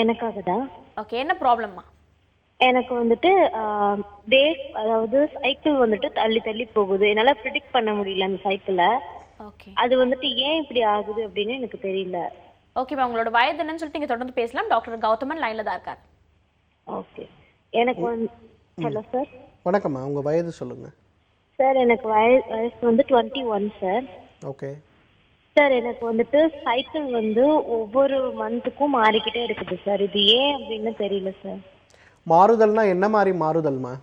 எனக்காக தான். ஓகே, என்ன ப்ராப்ளம்மா? எனக்கு வந்துட்டு டேட், அதாவது சைக்கிள் வந்துட்டு தள்ளி தள்ளி போகுது. என்னால் ப்ரிடிக்ட் பண்ண முடியல அந்த சைக்கிளை. ஓகே அது வந்துட்டு ஏன் இப்படி ஆகுது அப்படின்னு எனக்கு தெரியல. ஓகேம்மா, உங்களோட வயது என்னன்னு சொல்லிட்டு நீங்கள் தொடர்ந்து பேசலாம். டாக்டர் கௌதமன் லைனில் தான் இருக்கார். ஓகே. எனக்கு ஹலோ சார். வணக்கம்மா, உங்கள் வயது சொல்லுங்கள். சார் எனக்கு வயசு வந்து 21 சார். ஓகே சார், எனக்கு வந்துட்டு சைக்கிள் வந்து ஒவ்வொரு மந்த்துக்கும் மாறிக்கிட்டே இருக்குது சார். இது ஏன் அப்படின்னு தெரியல சார். மாறுதல்னா என்ன மாதிரி மாறுதல்மா?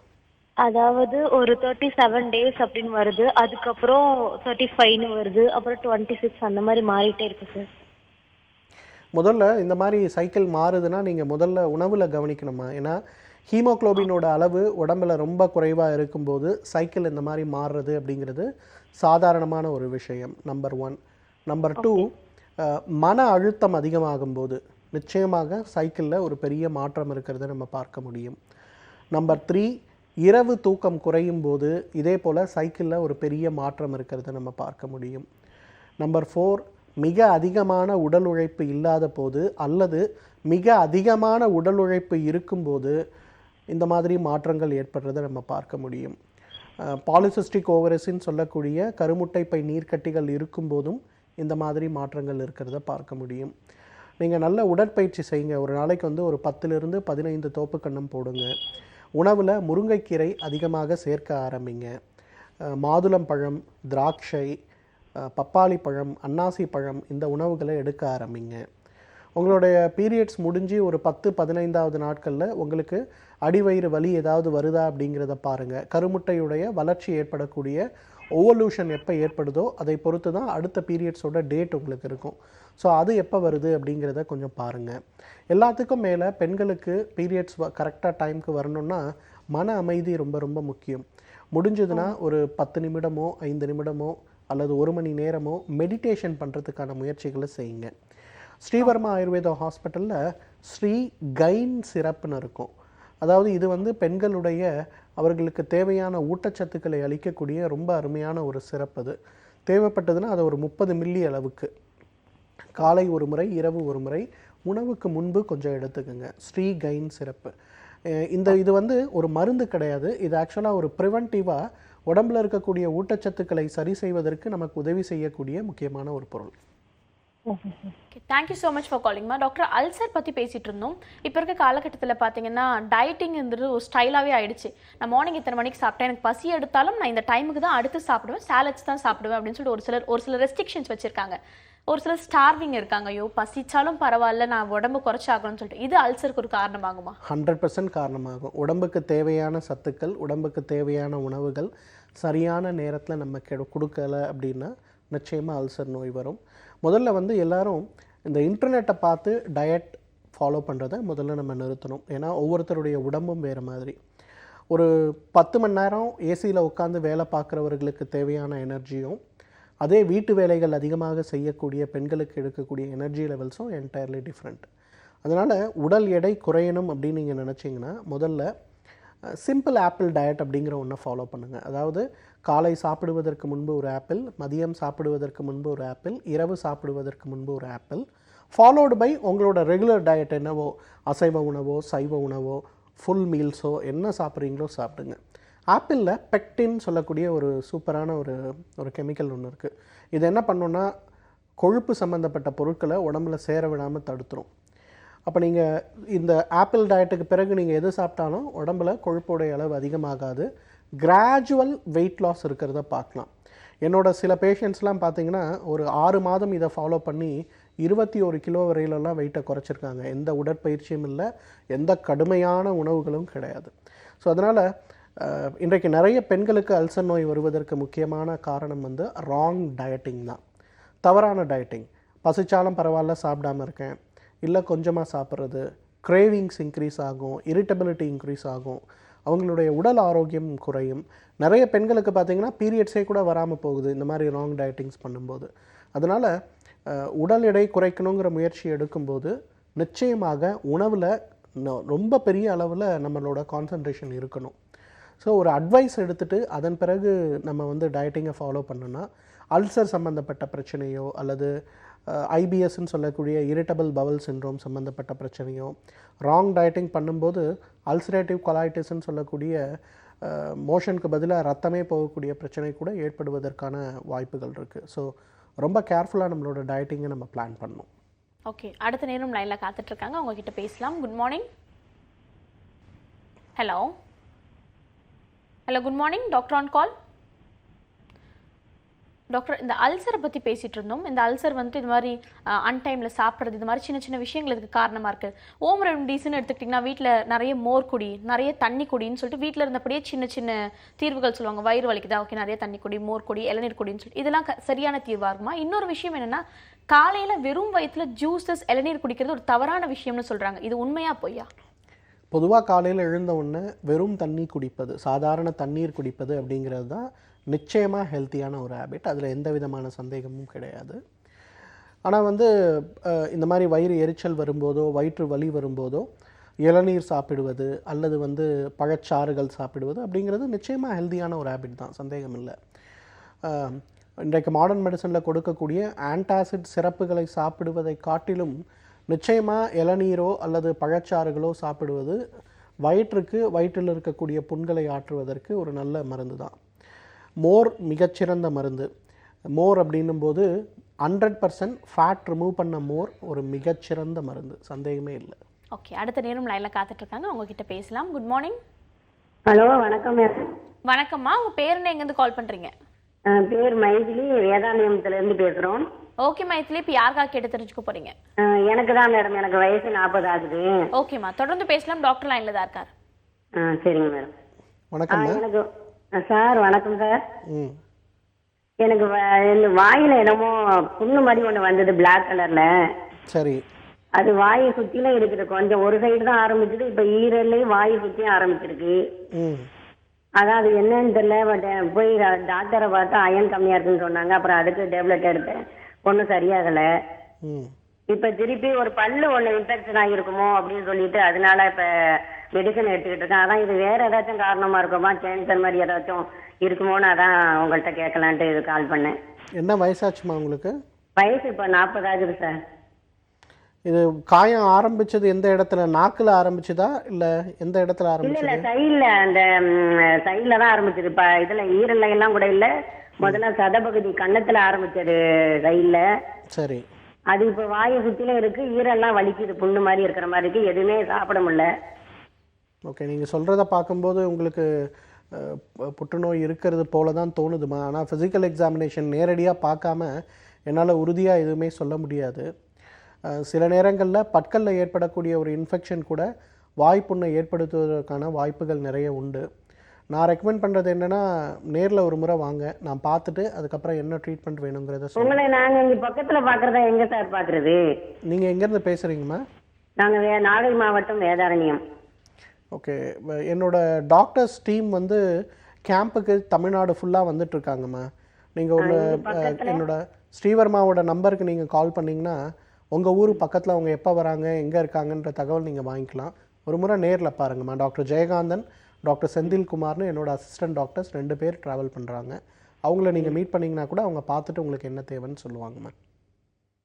அதாவது ஒரு 37 டேஸ் அப்படின்னு வருது, அதுக்கப்புறம் 35ன்னு வருது, அப்புறம் 26 அந்த மாதிரி மாறிட்டே இருக்கு சார். முதல்ல இந்த மாதிரி சைக்கிள் மாறுதுன்னா நீங்கள் முதல்ல உணவில் கவனிக்கணுமா. ஏன்னா ஹீமோக்ளோபினோட அளவு உடம்புல ரொம்ப குறைவாக இருக்கும்போது சைக்கிள் இந்த மாதிரி மாறுறது அப்படிங்கிறது சாதாரணமான ஒரு விஷயம். நம்பர் 1. நம்பர் 2, மன அழுத்தம் அதிகமாகும்போது நிச்சயமாக சைக்கிளில் ஒரு பெரிய மாற்றம் இருக்கிறத நம்ம பார்க்க முடியும். நம்பர் 3, இரவு தூக்கம் குறையும் போது இதே போல் சைக்கிளில் ஒரு பெரிய மாற்றம் இருக்கிறத நம்ம பார்க்க முடியும். நம்பர் 4, மிக அதிகமான உடல் உழைப்பு இல்லாத போது அல்லது மிக அதிகமான உடல் உழைப்பு இருக்கும்போது இந்த மாதிரி மாற்றங்கள் ஏற்படுறதை நம்ம பார்க்க முடியும். பாலிசிஸ்டிக் ஓவரசின்னு சொல்லக்கூடிய கருமுட்டைப்பை நீர்க்கட்டிகள் இருக்கும்போதும் இந்த மாதிரி மாற்றங்கள் இருக்கிறத பார்க்க முடியும். நீங்கள் நல்ல உடற்பயிற்சி செய்யுங்க. ஒரு நாளைக்கு வந்து ஒரு 10லிருந்து 15 தோப்புக்கன்னம் போடுங்க. உணவில் முருங்கைக்கீரை அதிகமாக சேர்க்க ஆரம்பிங்க. மாதுளம் பழம், திராட்சை, பப்பாளி பழம், அன்னாசி பழம் இந்த உணவுகளை எடுக்க ஆரம்பிங்க. உங்களுடைய பீரியட்ஸ் முடிஞ்சு ஒரு 10-15வது நாட்களில் உங்களுக்கு அடிவயிறு வலி ஏதாவது வருதா அப்படிங்கிறத பாருங்கள். கருமுட்டையுடைய வளர்ச்சி ஏற்படக்கூடிய ஓவல்யூஷன் எப்போ ஏற்படுதோ அதை பொறுத்து தான் அடுத்த பீரியட்ஸோட டேட் உங்களுக்கு இருக்கும். ஸோ அது எப்போ வருது அப்படிங்கிறத கொஞ்சம் பாருங்கள். எல்லாத்துக்கும் மேலே பெண்களுக்கு பீரியட்ஸ் கரெக்டாக டைமுக்கு வரணும்னா மன அமைதி ரொம்ப ரொம்ப முக்கியம். முடிஞ்சதுன்னா ஒரு 10 நிமிடமோ 5 நிமிடமோ அல்லது 1 மணி நேரமோ மெடிடேஷன் பண்ணுறதுக்கான முயற்சிகளை செய்யுங்க. ஸ்ரீவர்மா ஆயுர்வேதா ஹாஸ்பிட்டலில் ஸ்ரீ கைன் சிரப்புன்னு இருக்கும். அதாவது இது வந்து பெண்களுடைய அவர்களுக்கு தேவையான ஊட்டச்சத்துக்களை அளிக்கக்கூடிய ரொம்ப அருமையான ஒரு சிரப்பு. அது தேவைப்பட்டதுன்னா அதை ஒரு 30 மில்லி அளவுக்கு காலை ஒரு முறை, இரவு ஒரு முறை, உணவுக்கு முன்பு கொஞ்சம் எடுத்துக்கோங்க. ஸ்ரீ கைன் சிரப்பு. இது வந்து ஒரு மருந்து கிடையாது. இது ஆக்சுவலாக ஒரு ப்ரிவென்டிவாக உடம்பில் இருக்கக்கூடிய ஊட்டச்சத்துக்களை சரி செய்வதற்கு நமக்கு உதவி செய்யக்கூடிய முக்கியமான ஒரு பொருள். Okay, thank you so much for காலிங்மா. டாக்டர், அல்சர் பற்றி பேசிகிட்டு இருந்தோம். இப்போ இருக்க காலகட்டத்தில் பார்த்தீங்கன்னா டயட்டிங்கிறது ஒரு ஸ்டைலாகவே ஆயிடுச்சு. நான் மார்னிங் இத்தனை மணிக்கு சாப்பிட்டேன், எனக்கு பசி எடுத்தாலும் நான் இந்த டைமுக்கு தான் அடுத்து சாப்பிடுவேன், சாலட்ஸ் தான் சாப்பிடுவேன் அப்படின்னு சொல்லிட்டு ஒரு சில ரெஸ்ட்ரிக்ஷன்ஸ் வச்சுருக்காங்க. ஒரு சிலர் ஸ்டார்விங் இருக்காங்க, ஐயோ பசிச்சாலும் பரவாயில்ல நான் உடம்பு குறைச்சாகணும்னு சொல்லிட்டு. இது அல்சருக்கு ஒரு காரணமாகுமா? 100% காரணமாகும். உடம்புக்கு தேவையான சத்துக்கள், உடம்புக்கு தேவையான உணவுகள் சரியான நேரத்தில் நம்ம கொடுக்கல அப்படின்னா நிச்சயமாக அல்சர் நோய் வரும். முதல்ல வந்து எல்லாரும் இந்த இன்டர்நெட்டை பார்த்து டயட் ஃபாலோ பண்ணுறதை முதல்ல நம்ம நிறுத்தணும். ஏன்னா ஒவ்வொருத்தருடைய உடம்பும் வேறு மாதிரி. ஒரு 10 மணி நேரம் ஏசியில் உட்காந்து வேலை பார்க்குறவர்களுக்கு தேவையான எனர்ஜியும் அதே வீட்டு வேலைகள் அதிகமாக செய்யக்கூடிய பெண்களுக்கு எடுக்கக்கூடிய எனர்ஜி லெவல்ஸும் என்டையர்லி டிஃப்ரெண்ட். அதனால் உடல் எடை குறையணும் அப்படின்னு நீங்கள் நினச்சிங்கன்னா முதல்ல சிம்பிள் ஆப்பிள் டயட் அப்படிங்கிற ஒன்றை ஃபாலோ பண்ணுங்கள். அதாவது காலை சாப்பிடுவதற்கு முன்பு ஒரு ஆப்பிள், மதியம் சாப்பிடுவதற்கு முன்பு ஒரு ஆப்பிள், இரவு சாப்பிடுவதற்கு முன்பு ஒரு ஆப்பிள், ஃபாலோடு பை உங்களோட ரெகுலர் டயட் என்னவோ, அசைவ உணவோ சைவ உணவோ ஃபுல் மீல்ஸோ என்ன சாப்பிட்றீங்களோ சாப்பிடுங்க. ஆப்பிளில் பெக்டின் சொல்லக்கூடிய ஒரு சூப்பரான ஒரு கெமிக்கல் ஒன்று இருக்குது. இது என்ன பண்ணுன்னா கொழுப்பு சம்மந்தப்பட்ட பொருட்களை உடம்புல சேர விடாமல் தடுத்துரும். அப்போ நீங்கள் இந்த ஆப்பிள் டயட்டுக்கு பிறகு நீங்கள் எது சாப்பிட்டாலும் உடம்புல கொழுப்போடைய அளவு அதிகமாகாது. கிராஜுவல் வெயிட் லாஸ் இருக்கிறத பார்க்கலாம். என்னோட சில பேஷண்ட்ஸ்லாம் பார்த்தீங்கன்னா ஒரு 6 மாதம் இதை ஃபாலோ பண்ணி 21 கிலோ வரையிலெல்லாம் வெயிட்டை குறைச்சிருக்காங்க. எந்த உடற்பயிற்சியும் இல்லை, எந்த கடுமையான உணவுகளும் கிடையாது. ஸோ அதனால் இன்றைக்கு நிறைய பெண்களுக்கு அல்சர் நோய் வருவதற்கு முக்கியமான காரணம் வந்து ராங் டயட்டிங் தான். தவறான டயட்டிங். பசிச்சாலும் பரவாயில்ல சாப்பிடாமல் இருக்கேன், இல்லை கொஞ்சமாக சாப்பிட்றது, கிரேவிங்ஸ் இன்க்ரீஸ் ஆகும், இரிட்டபிலிட்டி இன்க்ரீஸ் ஆகும், அவங்களுடைய உடல் ஆரோக்கியம் குறையும். நிறைய பெண்களுக்கு பார்த்திங்கன்னா பீரியட்ஸே கூட வராமல் போகுது இந்த மாதிரி ராங் டயட்டிங்ஸ் பண்ணும்போது. அதனால் உடல் எடை குறைக்கணுங்கிற முயற்சி எடுக்கும்போது நிச்சயமாக உணவில் ரொம்ப பெரிய அளவில் நம்மளோட கான்சன்ட்ரேஷன் இருக்கணும். ஸோ ஒரு அட்வைஸ் எடுத்துகிட்டு அதன் பிறகு நம்ம வந்து டயட்டிங்கை ஃபாலோ பண்ணோன்னா அல்சர் சம்மந்தப்பட்ட பிரச்சனையோ அல்லது ஐபிஎஸ்ன்னு சொல்லக்கூடிய இரிட்டபிள் பவல் சிண்ட்ரோம் சம்மந்தப்பட்ட பிரச்சனையோ, ராங் டயட்டிங் பண்ணும்போது அல்சரேட்டிவ் கொலைட்டிஸ்ன்னு சொல்லக்கூடிய மோஷனுக்கு பதிலாக ரத்தமே போகக்கூடிய பிரச்சனை கூட ஏற்படுவதற்கான வாய்ப்புகள் இருக்குது. ஸோ ரொம்ப கேர்ஃபுல்லாக நம்மளோட டயட்டிங்கை நம்ம பிளான் பண்ணணும். ஓகே, அடுத்த நேரம் லைனில் காத்துட்ருக்காங்க, உங்ககிட்ட பேசலாம். Good morning. Hello hello, good morning. Doctor on call. Doctor, இந்த அல்சரை பற்றி பேசிகிட்டு இருந்தோம். இந்த அல்சர் வந்துட்டு இது மாதிரி அன்டைமில் சாப்பிட்றது, இது மாதிரி சின்ன சின்ன விஷயங்கள் இதுக்கு காரணமாக இருக்குது. ஹோம் ரெமடிஸ்ன்னு எடுத்துக்கிட்டிங்கன்னா வீட்டில் நிறைய மோர் குடி, நிறைய தண்ணி குடின்னு சொல்லிட்டு வீட்டில் இருந்தபடியே சின்ன சின்ன தீர்வுகள் சொல்லுவாங்க. வயிறு வலிக்குதா, ஓகே நிறைய தண்ணி குடி, மோர் குடி, இளநீர் குடின்னு சொல்லிட்டு இதெல்லாம் சரியான தீர்வாக இருக்குமா? இன்னொரு விஷயம் என்னென்னா, காலையில் வெறும் வயிற்றில் ஜூஸஸ் இளநீர் குடிக்கிறது ஒரு தவறான விஷயம்னு சொல்கிறாங்க. இது உண்மையா பொய்யா? பொதுவாக காலையில் எழுந்த உடனே வெறும் தண்ணி குடிப்பது, சாதாரண தண்ணீர் குடிப்பது அப்படிங்கிறது தான் நிச்சயமாக ஹெல்த்தியான ஒரு ஹேபிட். அதில் எந்த விதமான சந்தேகமும் கிடையாது. ஆனால் வந்து இந்த மாதிரி வயிறு எரிச்சல் வரும்போதோ வயிற்று வலி வரும்போதோ இளநீர் சாப்பிடுவது அல்லது வந்து பழச்சாறுகள் சாப்பிடுவது அப்படிங்கிறது நிச்சயமாக ஹெல்த்தியான ஒரு ஹேபிட் தான், சந்தேகம் இல்லை. இன்றைக்கு மாடர்ன் மெடிசனில் கொடுக்கக்கூடிய ஆன்டாசிட் சிரப்புகளை சாப்பிடுவதை காட்டிலும் நிச்சயமாக இளநீரோ அல்லது பழச்சாறுகளோ சாப்பிடுவது வயிற்றில் இருக்கக்கூடிய புண்களை ஆற்றுவதற்கு ஒரு நல்ல மருந்து தான். மோர் மிகச்சிறந்த மருந்து. மோர் அப்படின்னும் போது 100% ஃபேட் ரிமூவ் பண்ண மோர் ஒரு மிகச்சிறந்த மருந்து, சந்தேகமே இல்லை. ஓகே, அடுத்த நேரம் லைனில் காத்துட்ருக்காங்க, உங்ககிட்ட பேசலாம். Good morning. ஹலோ, வணக்கம் மேடம். வணக்கம்மா, உங்கள் பேர் என்ன, எங்கேருந்து கால் பண்ணுறீங்க? பேர் மைதிலி, வேதாநியமத்துலேருந்து பேசுகிறோம். ஓகே மைதிலி, இப்போ யாருக்காக கேட்டு தெரிஞ்சுக்க போகிறீங்க? எனக்கு தான் மேடம், எனக்கு வயசு 40 ஆகுது. ஓகேம்மா, தொடர்ந்து பேசலாம். டாக்டர் லைனில் தான் இருக்கார். சரிங்க மேடம். வணக்கம். எனக்கு சார் வணக்கம் சார். எனக்கு இந்த வாயில் என்னமோ புண்ணு மாதிரி ஒன்று வந்தது, பிளாக் கலரில். சரி. அது வாயை சுற்றிலும் இருக்குது, கொஞ்சம் ஒரு சைடு தான் ஆரம்பிச்சது, இப்போ ஈரல்லையும் வாயை சுற்றியும் ஆரம்பிச்சிருக்கு. அதான் அது என்னன்னு தெரியல. பட் போய் டாக்டரை பார்த்தா அயன் கம்மியாக இருக்குன்னு சொன்னாங்க. அப்புறம் அதுக்கு டேப்லெட் எடுத்தேன், ஒன்றும் சரியாகலை. இப்போ திருப்பி ஒரு பல்லு ஒன்று இன்ஃபெக்ஷன் ஆகிருக்குமோ அப்படின்னு சொல்லிட்டு அதனால இப்போ மெடிசன் எடுத்துக்கிட்டு இருக்கேன். அதான் இது வேற ஏதாச்சும் காரணமாக இருக்குமா, கேன்சர் மாதிரி ஏதாச்சும் இருக்குமோன்னு அதான் உங்கள்கிட்ட கேட்கலான்ட்டு இது கால் பண்ணேன். என்ன வயசாச்சுமா உங்களுக்கு? வயசு இப்போ 40 ஆகுது சார். இது காயம் ஆரம்பிச்சது எந்த இடத்துல? நாக்குல ஆரம்பிச்சதா இல்ல எந்த இடத்துல ஆரம்பிச்சது? இல்ல சைடுல, அந்த சைடுல தான் ஆரம்பிச்சது. இப்ப இதுல ஈரல்ல எல்லாம் கூட இல்ல, முதல்ல சதபகுதி கன்னத்துல ஆரம்பிச்சது சைடுல. சரி. அது இப்ப வாயை சுத்தில இருக்கு, ஈரெல்லாம் வலிக்குது, புண்ணு மாதிரி இருக்கிற மாதிரி இருக்கு, எதுவுமே சாப்பிட முடியல. ஓகே, நீங்க சொல்றத பார்க்கும்போது உங்களுக்கு புற்றுநோய் இருக்கிறது போல தான் தோணுதுமா. ஆனால் ஃபிசிக்கல் எக்ஸாமினேஷன் நேரடியாக பார்க்காம என்னால் உறுதியாக எதுவுமே சொல்ல முடியாது. சில நேரங்களில் பற்களில் ஏற்படக்கூடிய ஒரு இன்ஃபெக்ஷன் கூட வாய்ப்புண்ணை ஏற்படுத்துவதற்கான வாய்ப்புகள் நிறைய உண்டு. நான் ரெக்கமெண்ட் பண்ணுறது என்னென்னா, நேரில் ஒரு முறை வாங்க, நான் பார்த்துட்டு அதுக்கப்புறம் என்ன ட்ரீட்மெண்ட் வேணுங்கிறத உங்களை நாங்கள் இங்கே பக்கத்தில் பார்க்குறதா எங்கே சார் பார்க்குறது? நீங்கள் எங்கேருந்து பேசுகிறீங்கம்மா? நாங்கள் நாகை மாவட்டம் வேதாரண்யம். ஓகே, என்னோட டாக்டர்ஸ் டீம் வந்து கேம்புக்கு தமிழ்நாடு ஃபுல்லாக வந்துட்டுருக்காங்கம்மா. நீங்கள் ஒன்று என்னோட ஸ்ரீவர்மாவோட நம்பருக்கு நீங்கள் கால் பண்ணிங்கன்னா உங்கள் ஊர் பக்கத்தில் அவங்க எப்போ வராங்க, எங்கே இருக்காங்கன்ற தகவல் நீங்கள் வாங்கிக்கலாம். ஒரு முறை நேரில் பாருங்கம்மா. டாக்டர் ஜெயகாந்தன், டாக்டர் செந்தில்குமார்னு என்னோட அசிஸ்டன்ட் டாக்டர்ஸ் 2 பேர் ட்ராவல் பண்ணுறாங்க. அவங்கள நீங்கள் மீட் பண்ணிங்கன்னா கூட அவங்க பார்த்துட்டு உங்களுக்கு என்ன தேவைன்னு சொல்லுவாங்கம்மா.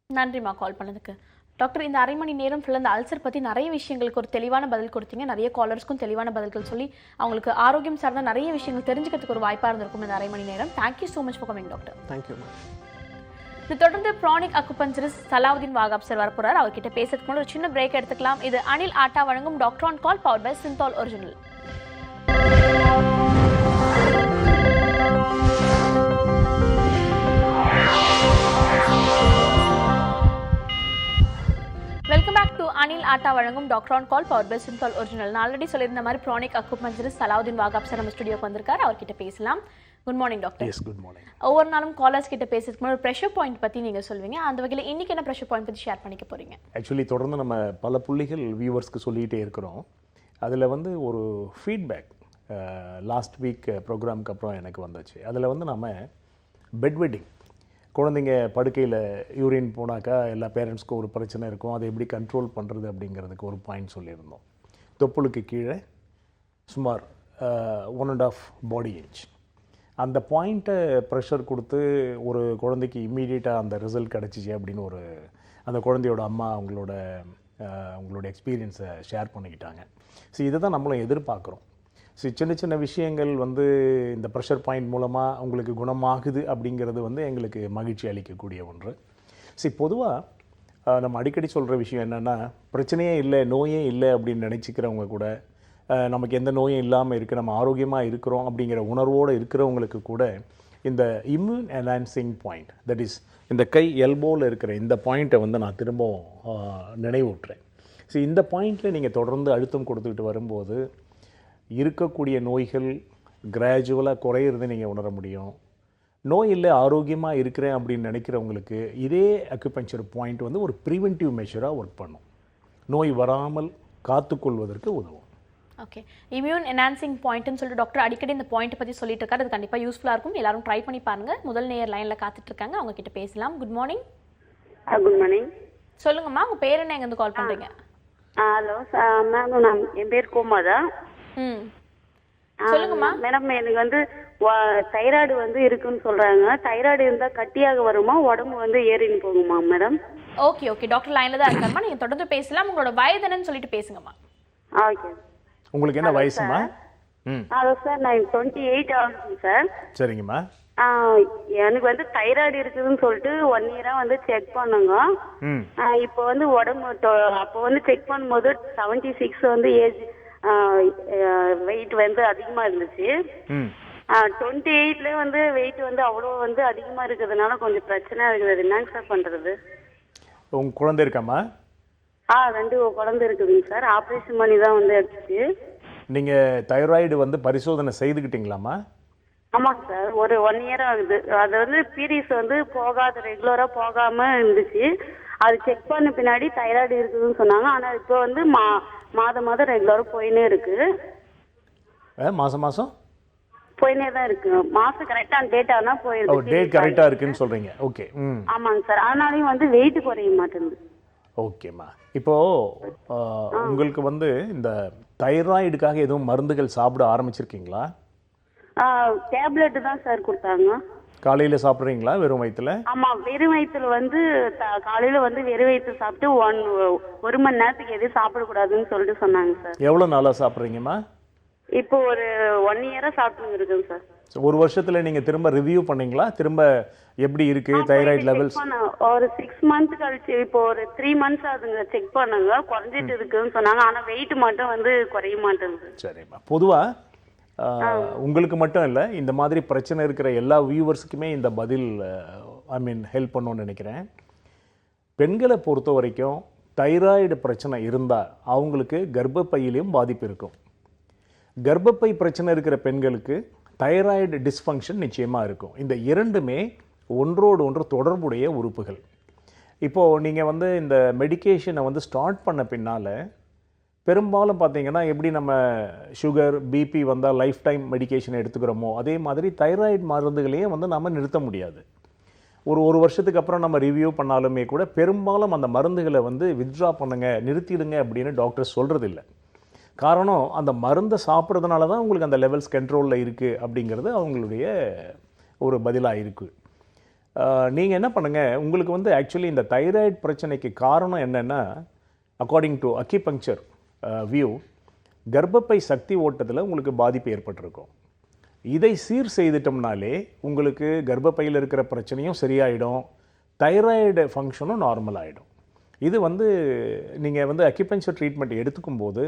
நன்றிம்மா கால் பண்ணதுக்கு. டாக்டர், இந்த அரை மணி நேரம் ஃபுல்லாக இந்த அல்சர் பற்றி நிறைய விஷயங்களுக்கு ஒரு தெளிவான பதில் கொடுத்தீங்க. நிறைய காலர்ஸ்க்கும் தெளிவான பதில்கள் சொல்லி அவங்களுக்கு ஆரோக்கியம் சார்ந்த நிறைய விஷயங்கள் தெரிஞ்சுக்கிறதுக்கு ஒரு வாய்ப்பாக இருந்திருக்கும் இந்த அரை மணி நேரம். Thank you so much for coming doctor. தேங்க்யூம்மா. இது தொடர்ந்து ப்ரானிக் அக்குபஞ்சரிஸ்ட் சலாவுதீன் வாகாப் சார் வரப்போறார். அவர்கிட்ட பேசுறதுக்கு முன்னாடி ஒரு சின்ன பிரேக் எடுத்துக்கலாம். இது அனில் ஆட்டா வழங்கும் doctor on call, power by Cinthol original. Welcome back to Anil atta வழங்கும் doctor on call, power by Cinthol original. நான் ஆல்ரெடி சொல்லியிருந்த மாதிரி pranic acupuncturist Salahuddin Wahab sir நம்ம ஸ்டுடியோக்கு வந்திருக்காரு. அவர்கிட்ட பேசலாம். Good morning doctor. Yes, good morning. ஒவ்வொரு நாளும் காலர்ஸ் கிட்ட பேசுறதுக்கு முன்னாடி ஒரு ப்ரெஷர் பாயிண்ட் பற்றி நீங்கள் சொல்லுவீங்க. அந்த வகையில் இன்னைக்கு என்ன ப்ரெஷர் பாயிண்ட் பற்றி ஷேர் பண்ணிக்க போறீங்க? ஆக்சுவலி தொடர்ந்து நம்ம பல புள்ளிகள் வியூவர்ஸ்க்கு சொல்லிகிட்டே இருக்கிறோம். அதில் வந்து ஒரு ஃபீட்பேக், லாஸ்ட் வீக் ப்ரோக்ராமுக்கு அப்புறம் எனக்கு வந்துச்சு. அதில் வந்து நம்ம பெட் வெட்டிங், குழந்தைங்க படுக்கையில் யூரின் போனாக்கா எல்லா பேரண்ட்ஸ்க்கும் ஒரு பிரச்சனை இருக்கும், அதை எப்படி கண்ட்ரோல் பண்ணுறது அப்படிங்கிறதுக்கு ஒரு பாயிண்ட் சொல்லியிருந்தோம். தொப்புளுக்கு கீழே சுமார் 1.5 பாடி இன்ச் அந்த பாயிண்ட்டை ப்ரெஷர் கொடுத்து ஒரு குழந்தைக்கு இம்மீடியட்டாக அந்த ரிசல்ட் கிடச்சிச்சு அப்படின்னு ஒரு அந்த குழந்தையோட அம்மா அவங்களோட எக்ஸ்பீரியன்ஸை ஷேர் பண்ணிக்கிட்டாங்க. ஸோ இதை தான் நம்மளும் எதிர்பார்க்குறோம். ஸோ சின்ன சின்ன விஷயங்கள் வந்து இந்த ப்ரெஷர் பாயிண்ட் மூலமாக உங்களுக்கு குணமாகுது அப்படிங்கிறது வந்து எங்களுக்கு மகிழ்ச்சி அளிக்கக்கூடிய ஒன்று. ஸோ பொதுவாக நம்ம அடிக்கடி சொல்கிற விஷயம் என்னென்னா, பிரச்சனையே இல்லை, நோயே இல்லை அப்படின்னு நினச்சிக்கிறவங்க கூட, நமக்கு எந்த நோயும் இல்லாமல் இருக்குது, நம்ம ஆரோக்கியமாக இருக்கிறோம் அப்படிங்கிற உணர்வோடு இருக்கிறவங்களுக்கு கூட இந்த immune enhancing point, that is இந்த கை எல்போவில் இருக்கிற இந்த பாயிண்ட்டை வந்து நான் திரும்பவும் நினைவூட்டுறேன். ஸோ இந்த பாயிண்ட்டில் நீங்கள் தொடர்ந்து அழுத்தம் கொடுத்துக்கிட்டு வரும்போது இருக்கக்கூடிய நோய்கள் கிராஜுவலாக குறையிறது நீங்கள் உணர முடியும். நோய் இல்லை, ஆரோக்கியமாக இருக்கிறேன் அப்படின்னு நினைக்கிறவங்களுக்கு இதே அக்குபஞ்சர் பாயிண்ட் வந்து ஒரு ப்ரிவென்டிவ் மெஷராக ஒர்க் பண்ணும், நோய் வராமல் காத்துக்கொள்வதற்கு உதவும். ஓகே, இம்யூன் என்ஹான்சிங் பாயிண்ட்னு சொல்லிட்டு டாக்டர் அடிக்கடி இந்த பாயிண்ட் பற்றி சொல்லிட்டு இருக்காரு. அது கண்டிப்பாக யூஸ்ஃபுல்லாக இருக்கும், எல்லாரும் ட்ரை பண்ணி பாருங்க. முதல் நேயர் லைனில் காத்துட்டு இருக்காங்க, அவங்க கிட்ட பேசலாம். Good morning. Good morning. சொல்லுங்கம்மா, உங்கள் பேர் என்ன, எங்கேருந்து கால் பண்ணுறீங்க? ஹலோ மேம், நான் என் பேர் கோமாதா. சொல்லுங்கம்மா. மேடம், எனக்கு வந்து தைராய்டு வந்து இருக்குன்னு சொல்றாங்க. தைராய்டு இருந்தா கட்டியாக வருமா, உடம்பு வந்து ஏறின்னு போகுமா மேடம்? ஓகே ஓகே, டாக்டர் லைன்ல தான் இருக்காருமா, நீங்க தொடர்ந்து பேசலாம். உங்களோட வயது என்னன்னு சொல்லிட்டு பேசுங்கம்மா. ஓகே. உங்களுக்கு என்ன வயசுமா? ஹலோ சார், நான் 28 ஆகுது சார். சரிங்கம்மா. எனக்கு வந்து தைராய்டு இருக்குதுன்னு சொல்லிட்டு 1 இயரா வந்து செக் பண்ணுங்க. இப்போ வந்து உடம்பு அப்போ வந்து செக் பண்ணும்போது 76 வந்து ஏஜ் வெயிட் வந்து அதிகமா இருந்துச்சு. 28ல வந்து வெயிட் வந்து அவ்வளோ வந்து அதிகமா இருக்கிறதுனால கொஞ்சம் பிரச்சனையா இருக்குது. என்னங்க சார் பண்றது? உங்க குழந்தை இருக்காமா? 2 குழந்தை இருக்குதுங்க சார். ஆப்ரேஷன் பண்ணி தான் வந்து எடுத்துச்சு. நீங்க தைராய்டு வந்து பரிசோதனை செய்துக்கிட்டீங்களாமா? ஆமாங்க சார், ஒரு 1 இயர் ஆகுது. அது வந்து பீரியட்ஸ் வந்து ரெகுலரா போகாம இருந்துச்சு. அது செக் பண்ண பின்னாடி தைராய்டு இருக்குதுன்னு சொன்னாங்க. ஆனா இப்போ வந்து மாதம் ரெகுலரா போயினே இருக்கு. மாசம் போயினே தான் இருக்கு. மாசம் கரெக்டா டேட் ஆனா போயிருக்கு. டேட் கரெக்டா இருக்குன்னு சொல்றீங்க. ஓகே. ஆமாங்க சார். ஆனாலும் வந்து வெயிட் குறைய மாட்டேங்குது. ஓகேம்மா. இப்போ உங்களுக்கு வந்து இந்த தைராய்டுக்காக எதுவும் மருந்துகள் சாப்பிட ஆரம்பிச்சிருக்கீங்களா? டேப்லெட் தான் சார் கொடுத்தாங்க. காலையில சாப்பிட்றீங்களா வெறும் வயிற்றுல? ஆமா, வெறும் வயிற்றுல வந்து காலையில வந்து வெறும் வயிற்று சாப்பிட்டு 1 மணி நேரத்துக்கு எதுவும் சாப்பிடக்கூடாதுன்னு சொல்லிட்டு சொன்னாங்க சார். எவ்வளவு நாளா சாப்பிட்றீங்கம்மா? இப்போ ஒரு 1 இயரா சாப்பிட்டு இருக்கேன் சார். ஒரு வருஷத்துல நீங்க திரும்ப ரிவ்யூ பண்ணீங்களா? திரும்ப எப்படி இருக்கு தைராய்டு லெவல்ஸ்? ஒரு 6 மந்த் கழிச்சு இப்போ ஒரு 3 மந்த்ஸ் ஆகுதுங்க செக் பண்ணாங்க. குறைஞ்சிட்டு இருக்குன்னு சொன்னாங்க. ஆனா வெயிட் மட்டும் வந்து குறைய மாட்டேங்குது. சரிம்மா. பொதுவா உங்களுக்கு மட்டும் இல்லை, இந்த மாதிரி பிரச்சனை இருக்கிற எல்லா வியூவர்ஸுக்குமே இந்த பதில் ஹெல்ப் பண்ணணும்னு நினைக்கிறேன். பெண்களை பொறுத்த வரைக்கும் தைராய்டு பிரச்சனை இருந்தால் அவங்களுக்கு கர்ப்பப்பையிலையும் பாதிப்பு இருக்கும். கர்ப்பப்பை பிரச்சனை இருக்கிற பெண்களுக்கு தைராய்டு டிஸ்ஃபங்க்ஷன் நிச்சயமாக இருக்கும். இந்த இரண்டுமே ஒன்றோடு ஒன்று தொடர்புடைய உறுப்புகள். இப்போது நீங்கள் வந்து இந்த மெடிக்கேஷனை வந்து ஸ்டார்ட் பண்ண பின்னால் பெரும்பாலும் பார்த்தீங்கன்னா எப்படி நம்ம சுகர் பிபி வந்தால் லைஃப் டைம் மெடிக்கேஷன் எடுத்துக்கிறோமோ அதே மாதிரி தைராய்டு மருந்துகளையும் வந்து நம்ம நிறுத்த முடியாது. ஒரு வருஷத்துக்கு அப்புறம் நம்ம ரிவ்யூ பண்ணாலுமே கூட பெரும்பாலும் அந்த மருந்துகளை வந்து வித்ட்ரா பண்ணுங்க, நிறுத்திடுங்க அப்படின்னு டாக்டர் சொல்கிறதில்ல. காரணம், அந்த மருந்தை சாப்பிட்றதுனால தான் உங்களுக்கு அந்த லெவல்ஸ் கண்ட்ரோலில் இருக்குது அப்படிங்கிறது அவங்களுடைய ஒரு பதிலாக இருக்குது. நீங்கள் என்ன பண்ணுங்கள், உங்களுக்கு வந்து ஆக்சுவலி இந்த தைராய்டு பிரச்சனைக்கு காரணம் என்னென்னா, அக்கார்டிங் டு அக்கிபங்க்சர் வியூ, கர்ப்பப்பை சக்தி ஓட்டத்தில் உங்களுக்கு பாதிப்பு ஏற்பட்டிருக்கும். இதை சீர் செய்துட்டோம்னாலே உங்களுக்கு கர்ப்பப்பையில் இருக்கிற பிரச்சனையும் சரியாயிடும், தைராய்டு ஃபங்க்ஷனும் நார்மல் ஆகிடும். இது வந்து நீங்கள் வந்து அக்கிபஞ்சர் ட்ரீட்மெண்ட் எடுத்துக்கும் போது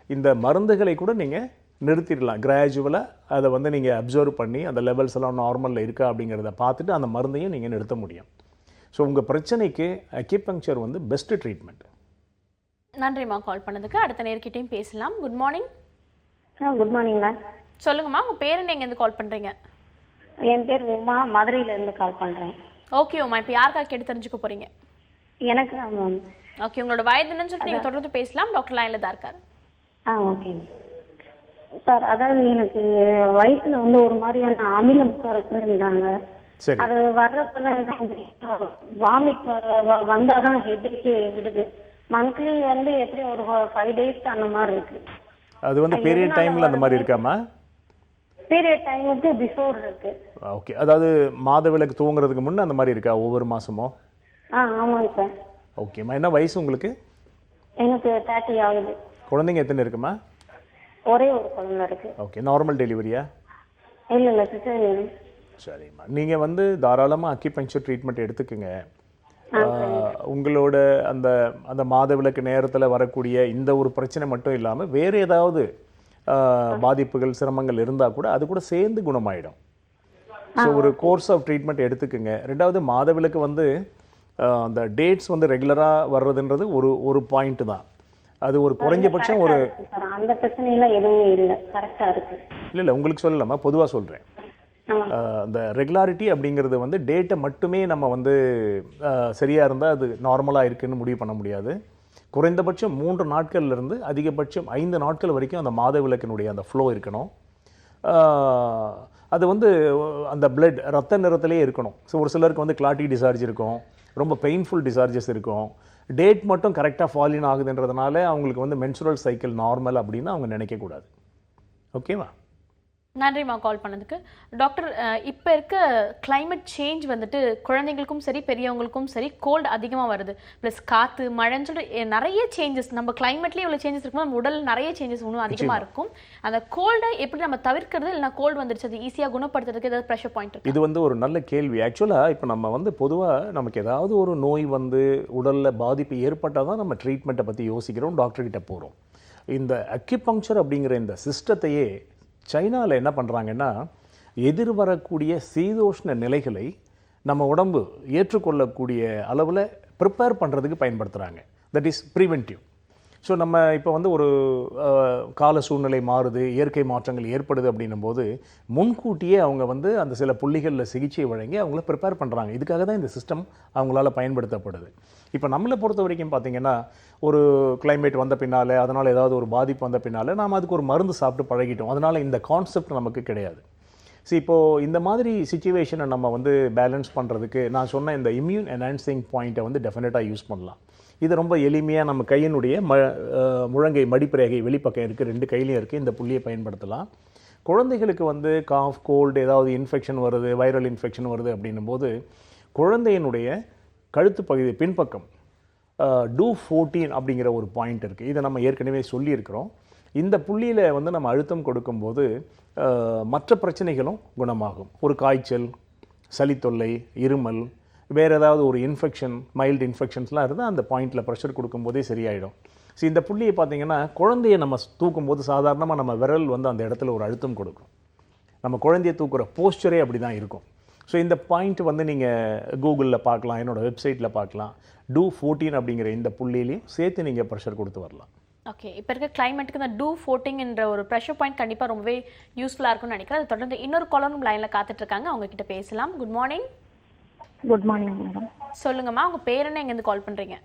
இந்த மருந்துகளை கூட நீங்கள் நிறுத்திடலாம். கிராஜுவலாக அதை வந்து நீங்கள் அப்சர்வ் பண்ணி அந்த லெவல்ஸ் எல்லாம் நார்மலில் இருக்கா அப்படிங்கிறத பார்த்துட்டு அந்த மருந்தையும் நீங்கள் நிறுத்த முடியும். ஸோ உங்கள் பிரச்சனைக்கு அக்கிபங்க்சர் வந்து பெஸ்ட்டு ட்ரீட்மெண்ட். நன்றிம்மா கால் பண்ணதுக்கு. அடுத்த நேர்கிட்டையும் பேசலாம். Good morning. Good morning ma'am. சொல்லுங்கம்மா, உங்கள் பேர் என்ன, எங்கேருந்து கால் பண்ணுறீங்க? என் பேர் உமா, மதுரையிலேருந்து கால் பண்ணுறேன். ஓகே உமா, இப்போ யாருக்காக கேட்டு தெரிஞ்சுக்க போகிறீங்க? எனக்கு மேம். ஓகே, உங்களோட வயது என்னன்னு சொல்லிட்டு நீங்கள் தொடர்ந்து பேசலாம். டாக்டர் லைனில் தான் இருக்காரு. ஓகே. சார் அதாவது எனக்கு வயிற்றுல வந்து ஒரு மாதிரியான அமிலம் இருக்குன்னு சரி அது வர்றப்பெல்லாம் வாமிட் வந்தாதான் ஹெட்ஏக் விடுது. மந்த்லி வந்து எப்படி ஒரு 5 days அந்த மாதிரி இருக்கு. அது வந்து பீரியட் டைமில் அந்த மாதிரி இருக்காமா? பீரியட் டைமுக்கு பிஃபோர் இருக்கு. ஓகே, அதாவது மாதவிலக்கு துவங்குறதுக்கு முன்னே அந்த மாதிரி இருக்கா ஒவ்வொரு மாதமும்? ஆமாங்க சார். ஓகேம்மா, என்ன வயசு உங்களுக்கு? எனக்கு 30 ஆகுது. குழந்தைங்க எத்தனை இருக்குமா? ஒரே ஒரு குழந்தை இருக்கு. ஓகே, நார்மல் டெலிவரியா? இல்ல சிசேரியன். சரிம்மா, நீங்கள் வந்து தாராளமாக அக்கிபஞ்சர் ட்ரீட்மெண்ட் எடுத்துக்கோங்க. உங்களோட அந்த அந்த மாதவிலக்கு நேரத்தில் வரக்கூடிய இந்த ஒரு பிரச்சனை மட்டும் இல்லாமல் வேறு ஏதாவது பாதிப்புகள் சிரமங்கள் இருந்தால் கூட அது கூட சேர்ந்து குணமாயிடும். ஸோ ஒரு கோர்ஸ் ஆஃப் ட்ரீட்மெண்ட் எடுத்துக்கோங்க. ரெண்டாவது மாதவிலக்கு வந்து அந்த டேட்ஸ் வந்து ரெகுலராக வர்றதுன்றது ஒரு பாயிண்ட் தான். அது ஒரு குறைஞ்சபட்சம் ஒரு அந்த பிரச்சனையெல்லாம் எதுவும் இல்லை, கரெக்டாக இருக்கு. இல்லை உங்களுக்கு சொல்லலாமா, பொதுவாக சொல்கிறேன். அந்த ரெகுலாரிட்டி அப்படிங்கிறது வந்து டேட்டை மட்டுமே நம்ம வந்து சரியாக இருந்தால் அது நார்மலாக இருக்குன்னு முடிவு பண்ண முடியாது. குறைந்தபட்சம் 3 நாட்கள்லேருந்து அதிகபட்சம் 5 நாட்கள் வரைக்கும் அந்த மாதவிலக்கினுடைய அந்த ஃப்ளோ இருக்கணும். அது வந்து அந்த பிளட் ரத்த நிறத்திலே இருக்கணும். ஸோ ஒரு சிலருக்கு வந்து கிளாட்டி டிசார்ஜ் இருக்கும், ரொம்ப பெயின்ஃபுல் டிசார்ஜஸ் இருக்கும். டேட் மட்டும் கரெக்டாக ஃபாலின் ஆகுதுன்றதுனால அவங்களுக்கு வந்து மென்சுரல் சைக்கிள் நார்மல் அப்படின்னு அவங்க நினைக்கக்கூடாது. ஓகேவா? நன்றிம்மா கால் பண்ணதுக்கு. டாக்டர், இப்போ இருக்க கிளைமேட் சேஞ்ச் வந்துட்டு குழந்தைங்களுக்கும் சரி பெரியவங்களுக்கும் சரி கோல்டு அதிகமாக வருது. ப்ளஸ் காற்று மழைன்னு சொல்லிட்டு நிறைய சேஞ்சஸ், நம்ம கிளைமேட்லேயே இவ்வளோ சேஞ்சஸ் இருக்கும்போது நம்ம உடல் நிறைய சேஞ்சஸ் இன்னும் அதிகமாக இருக்கும். அந்த கோல்டை எப்படி நம்ம தவிர்க்கிறது, இல்லைனா கோல்டு வந்துருச்சு அது ஈஸியாக குணப்படுத்துறதுக்கு ஏதாவது ப்ரெஷர் பாயிண்ட் இருக்கு? இது வந்து ஒரு நல்ல கேள்வி. ஆக்சுவலாக இப்போ நம்ம வந்து பொதுவாக நமக்கு ஏதாவது ஒரு நோய் வந்து உடலில் பாதிப்பு ஏற்பட்டால் தான் நம்ம ட்ரீட்மெண்ட்டை பற்றி யோசிக்கிறோம், டாக்டர்கிட்ட போகிறோம். இந்த அக்யூபங்க்சர் அப்படிங்கிற இந்த சிஸ்டத்தையே சைனாவில் என்ன பண்ணுறாங்கன்னா, எதிர்வரக்கூடிய சீதோஷ்ண நிலைகளை நம்ம உடம்பு ஏற்றுக்கொள்ளக்கூடிய அளவில் ப்ரிப்பேர் பண்ணுறதுக்கு பயன்படுத்துகிறாங்க. That is preventive. ஸோ நம்ம இப்போ வந்து ஒரு கால சூழ்நிலை மாறுது, இயற்கை மாற்றங்கள் ஏற்படுது அப்படின்னும் போது முன்கூட்டியே அவங்க வந்து அந்த சில புள்ளிகளில் சிகிச்சை வழங்கி அவங்கள ப்ரிப்பேர் பண்ணுறாங்க. இதுக்காக தான் இந்த சிஸ்டம் அவங்களால பயன்படுத்தப்படுது. இப்போ நம்மளை பொறுத்த வரைக்கும் பார்த்திங்கன்னா, ஒரு கிளைமேட் வந்த பின்னால் அதனால் ஏதாவது ஒரு பாதிப்பு வந்த பின்னால் நாம் அதுக்கு ஒரு மருந்து சாப்பிட்டு பழகிட்டோம். அதனால் இந்த கான்செப்ட் நமக்கு கிடையாது. ஸோ இப்போது இந்த மாதிரி சிச்சுவேஷனை நம்ம வந்து பேலன்ஸ் பண்ணுறதுக்கு நான் சொன்ன இந்த இம்யூன் என்ஹான்சிங் பாயிண்ட்டை வந்து டெஃபினட்டாக யூஸ் பண்ணலாம். இது ரொம்ப எளிமையாக நம்ம கையினுடைய முழங்கை மடிப்பிரேகை வெளிப்பக்கம் இருக்குது, 2 கையிலையும் இருக்குது, இந்த புள்ளியை பயன்படுத்தலாம். குழந்தைகளுக்கு வந்து காஃப் கோல்டு ஏதாவது இன்ஃபெக்ஷன் வருது, வைரல் இன்ஃபெக்ஷன் வருது அப்படின்னும் போது குழந்தையினுடைய கழுத்து பகுதி பின்பக்கம் டூ 14 அப்படிங்கிற ஒரு பாயிண்ட் இருக்குது. இதை நம்ம ஏற்கனவே சொல்லியிருக்கிறோம். இந்த புள்ளியில் வந்து நம்ம அழுத்தம் கொடுக்கும்போது மற்ற பிரச்சனைகளும் குணமாகும். ஒரு காய்ச்சல், சளி தொல்லை, இருமல், வேறு ஏதாவது ஒரு இன்ஃபெக்ஷன், மைல்டு இன்ஃபெக்ஷன்ஸ்லாம் இருந்தால் அந்த பாயிண்டில் ப்ரெஷர் கொடுக்கும்போதே சரியாயிடும். ஸோ இந்த புள்ளியை பார்த்திங்கன்னா குழந்தையை நம்ம தூக்கும்போது சாதாரணமாக நம்ம விரல் வந்து அந்த இடத்துல ஒரு அழுத்தம் கொடுக்கும். நம்ம குழந்தையை தூக்குற போஸ்டரே அப்படி தான் இருக்கும். ஸோ இந்த பாயிண்ட் வந்து நீங்கள் கூகுளில் பார்க்கலாம், என்னோடய வெப்சைட்டில் பார்க்கலாம். டூ 14 அப்படிங்கிற இந்த புள்ளியிலையும் சேர்த்து நீங்கள் ப்ரெஷர் கொடுத்து வரலாம். ஓகே, இப்போ இருக்க கிளைமேட்டுக்கு இந்த டூ 14 என்ற ஒரு ப்ரெஷர் பாயிண்ட் கண்டிப்பாக ரொம்பவே யூஸ்ஃபுல்லாக இருக்கும்னு நினைக்கிறேன். அதை தொடர்ந்து இன்னொரு காலரும் லைனில் காத்துட்ருக்காங்க, அவங்க கிட்ட பேசலாம். Good morning. Good morning madam. சொல்லுங்கம்மா, உங்கள் பேர் என்ன, எங்கேருந்து கால் பண்ணுறீங்க?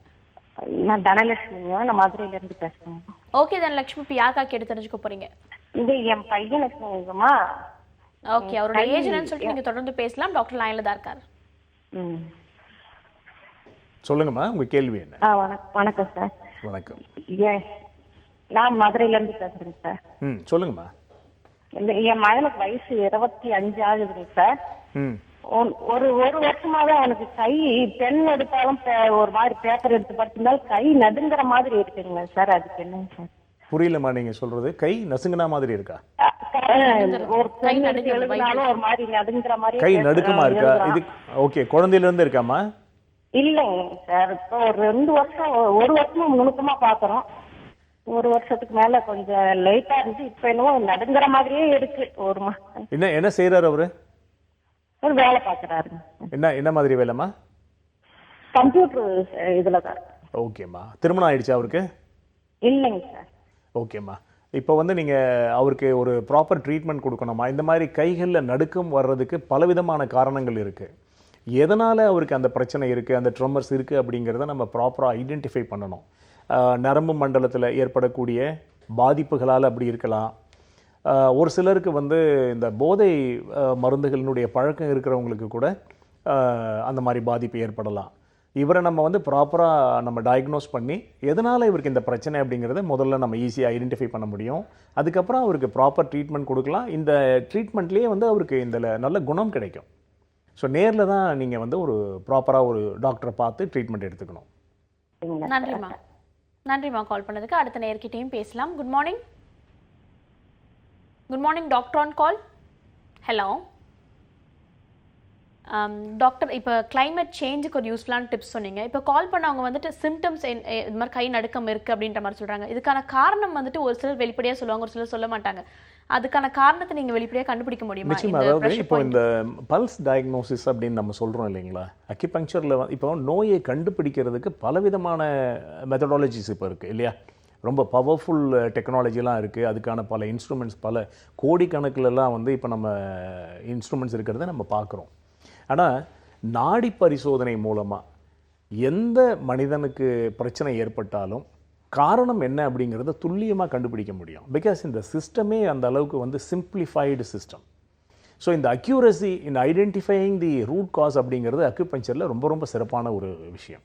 நான் தனலட்சுமிங்க, நான் மதுரையிலேருந்து பேசுகிறேன். ஓகே தனலட்சுமி, இப்போ யாருக்கா கேட்டு தெரிஞ்சுக்க போகிறீங்க? இது என் பையனுக்குமா. ஓகே, அவரோட ஏஜ் என்னன்னு சொல்லிட்டு நீங்கள் தொடர்ந்து பேசலாம். டாக்டர் லைனில் தான் இருக்கார். சொல்லுங்கம்மா, உங்கள் கேள்வி என்ன? வணக்கம் சார். வணக்கம். நான் மதுரையிலேருந்து பேசுகிறேன் சார். சொல்லுங்கம்மா. என் மகனுக்கு வயசு 25 ஆகுதுங்க சார். ஒரு வருஷமாவே அவனுக்கு கை பென் எடுத்தாலும் ஒரு மாதிரி பேப்பர் எடுத்து படிச்சிருந்தாலும் கை நடுங்குற மாதிரி இருக்குங்க சார். அதுக்கு என்னங்க சார்? புரியலம்மா நீங்கள் சொல்கிறது. கை நசுங்கினா மாதிரி இருக்கா? ஒரு பென் எடுத்து எழுதினாலும் ஒரு மாதிரி நடுங்குற மாதிரி. கை நடுக்கமா இருக்கா? இது ஓகே, குழந்தையிலேருந்து இருக்காமா? இல்லைங்க சார், இப்போ ஒரு 2 வருஷம், 1 வருஷமா நுணுக்கமா பாக்குறோம். 1 வருஷத்துக்கு மேல கொஞ்சம் லைட்டா இருந்து இப்ப என்னவோ நடுங்குற மாதிரியே இருக்கு. ஒரு மாசம். என்ன செய்யறாரு அவரு? ஒரு வேலை பாக்குறாரு. என்ன மாதிரி வேலைமா? கம்ப்யூட்டர் இதுலதான். ஓகேம்மா. திருமணம் ஆயிடுச்சு அவருக்கு? இல்லைங்க சார். ஓகேம்மா. இப்போ வந்து நீங்கள் அவருக்கு ஒரு ப்ராப்பர் ட்ரீட்மெண்ட் கொடுக்கணுமா? இந்த மாதிரி கைகளில் நடுக்கம் வர்றதுக்கு பலவிதமான காரணங்கள் இருக்குது. எதனால் அவருக்கு அந்த பிரச்சனை இருக்குது, அந்த ட்ரம்மர்ஸ் இருக்குது அப்படிங்கிறத நம்ம ப்ராப்பராக ஐடென்டிஃபை பண்ணணும். நரம்பு மண்டலத்தில் ஏற்படக்கூடிய பாதிப்புகளால் அப்படி இருக்கலாம். ஒரு சிலருக்கு வந்து இந்த போதை மருந்துகளினுடைய பழக்கம் இருக்கிறவங்களுக்கு கூட அந்த மாதிரி பாதிப்பு ஏற்படலாம். இவரை நம்ம வந்து ப்ராப்பராக நம்ம டயக்னோஸ் பண்ணி எதனால் இவருக்கு இந்த பிரச்சனை அப்படிங்கிறத முதல்ல நம்ம ஈஸியாக ஐடென்டிஃபை பண்ண முடியும். அதுக்கப்புறம் அவருக்கு ப்ராப்பர் ட்ரீட்மெண்ட் கொடுக்கலாம். இந்த ட்ரீட்மெண்ட்லேயே வந்து அவருக்கு இந்த நல்ல குணம் கிடைக்கும். ஸோ நேரில் தான் நீங்கள் வந்து ஒரு ப்ராப்பராக ஒரு டாக்டரை பார்த்து ட்ரீட்மெண்ட் எடுத்துக்கணும். நன்றிம்மா. நன்றிம்மா கால் பண்ணதுக்கு. அடுத்த நேர்கிட்டையும் பேசலாம். Good morning. Good morning doctor on call. Hello doctor, இப்போ கிளைமேட் சேஞ்சுக்கு ஒரு யூஸ்ஃபுல்லான டிப்ஸ் சொன்னீங்க. இப்போ கால் பண்ணவங்க வந்துட்டு சிம்டம்ஸ் இது மாதிரி கை நடுக்கம் இருக்குது அப்படின்ற மாதிரி சொல்கிறாங்க. இதுக்கான காரணம் வந்துட்டு ஒரு சிலர் வெளிப்படையாக சொல்லுவாங்க, ஒரு சிலர் சொல்ல மாட்டாங்க. அதுக்கான காரணத்தை நீங்கள் வெளிப்படையாக கண்டுபிடிக்க முடியுமா? அதாவது இப்போ இந்த பல்ஸ் டயக்னோசிஸ் அப்படின்னு நம்ம சொல்கிறோம் இல்லைங்களா, அக்யூபங்க்சரில் இப்போ நோயை கண்டுபிடிக்கிறதுக்கு பலவிதமான மெத்தடாலஜிஸ் இப்போ இருக்குது இல்லையா. ரொம்ப பவர்ஃபுல் டெக்னாலஜிலாம் இருக்குது. அதுக்கான பல இன்ஸ்ட்ருமெண்ட்ஸ், பல கோடிக்கணக்கிலலாம் வந்து இப்போ நம்ம இன்ஸ்ட்ருமெண்ட்ஸ் இருக்கிறத நம்ம பார்க்குறோம். ஆனால் நாடி பரிசோதனை மூலமாக எந்த மனிதனுக்கு பிரச்சனை ஏற்பட்டாலும் காரணம் என்ன அப்படிங்கிறத துல்லியமாக கண்டுபிடிக்க முடியும். பிகாஸ் இந்த சிஸ்டமே அந்த அளவுக்கு வந்து சிம்பிளிஃபைடு சிஸ்டம். ஸோ இந்த accuracy in identifying the root cause அப்படிங்கிறது அக்யூபங்க்சரில் ரொம்ப ரொம்ப சிறப்பான ஒரு விஷயம்.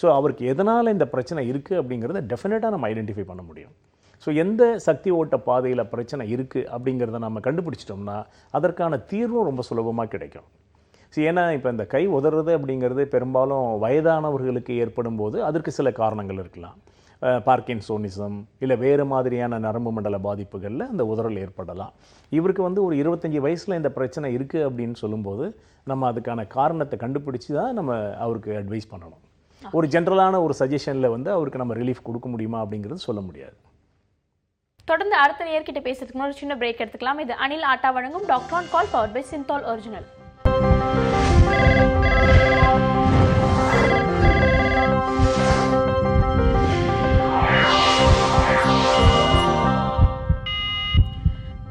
ஸோ அவருக்கு எதனால் இந்த பிரச்சனை இருக்குது அப்படிங்கிறத டெஃபினட்டாக நம்ம ஐடென்டிஃபை பண்ண முடியும். ஸோ எந்த சக்தி ஓட்ட பாதையில் பிரச்சனை இருக்குது அப்படிங்கிறத நம்ம கண்டுபிடிச்சிட்டோம்னா அதற்கான தீர்வும் ரொம்ப சுலபமாக கிடைக்கும். ஏன்னா இப்போ இந்த கை உதறது அப்படிங்கிறது பெரும்பாலும் வயதானவர்களுக்கு ஏற்படும் போது அதற்கு சில காரணங்கள் இருக்கலாம். பார்க்கின்சோனிசம் இல்லை வேறு மாதிரியான நரம்பு மண்டல பாதிப்புகளில் அந்த உதறல் ஏற்படலாம். இவருக்கு வந்து ஒரு 25 வயசில் இந்த பிரச்சனை இருக்குது அப்படின்னு சொல்லும்போது நம்ம அதுக்கான காரணத்தை கண்டுபிடிச்சி தான் நம்ம அவருக்கு அட்வைஸ் பண்ணணும். ஒரு ஜென்ரலான ஒரு சஜஷனில் வந்து அவருக்கு நம்ம ரிலீஃப் கொடுக்க முடியுமா அப்படிங்கிறது சொல்ல முடியாது. தொடர்ந்து அடுத்த நேர்கிட்ட பேசுறதுக்கு ஒரு சின்ன பிரேக் எடுத்துக்கலாம். இது அனில் ஆட்டா வழங்கும் doctor on call powered by Cinthol original.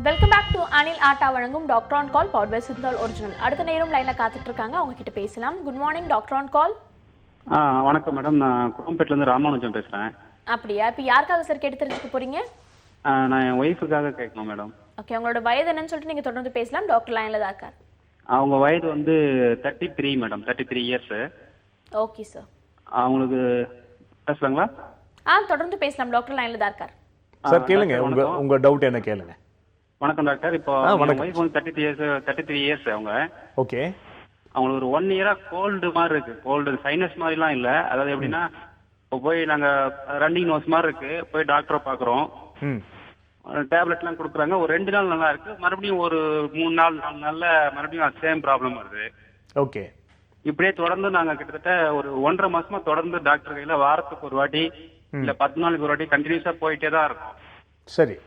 Welcome back to Anil atta வழங்கும் doctor on call powered by Cinthol original. அடுத்த நேரம் லைன்ல காத்துட்டு இருக்காங்க, அவங்க கிட்ட பேசலாம். Good morning doctor on call. வணக்கம் மேடம், நான் குளம்பேட்ல இருந்து ராமானுஜம் பேசுறேன். அப்படியா? இப்போ யாருக்காக சார் கேட்டு தெரிஞ்சுக்க போறீங்க? நான் என் ஒய்ஃபுக்காக கேட்கணும் மேடம். ஓகே, உங்களோட வயது என்னன்னு சொல்லிட்டு நீங்க தொடர்ந்து பேசலாம். டாக்டர் லைன்ல தான் இருக்கார். அவங்க வயது வந்து 33 மேடம், 33 இயர்ஸ். Okay sir. அவங்களுக்கு பேசலாங்களா? தொடர்ந்து பேசலாம். டாக்டர் லைன்ல தான் இருக்கார். சார் கேளுங்க, உங்க டவுட் என்ன கேளுங்க. வணக்கம் டாக்டர். இப்போ ஒய்ஃப் வந்து 33 இயர்ஸ் அவங்க. ஓகே. அவங்களுக்கு ஒரு 1 இயரா கோல்டு மாதிரி இருக்கு. கோல்டு சைனஸ் மாதிரிலாம் இல்லை. அதாவது எப்படின்னா இப்போ போய் நாங்கள் ரன்னிங் நோஸ் மாதிரி இருக்கு, போய் டாக்டரை பார்க்குறோம், டேப்லெட்லாம் கொடுக்குறாங்க. ஒரு 2 நாள் நல்லா இருக்கு, மறுபடியும் ஒரு 3 நாள் 4 நாள்ல மறுபடியும் சேம் ப்ராப்ளம் வருது. ஓகே. இப்படியே தொடர்ந்து நாங்க கிட்டத்தட்ட ஒரு 1.5 மாசமா தொடர்ந்து டாக்டர் கையில வாரத்துக்கு ஒரு வாட்டி இல்ல 10 நாளைக்கு ஒரு வாட்டி கண்டினியூஸா போயிட்டே தான் இருக்கும். சரி.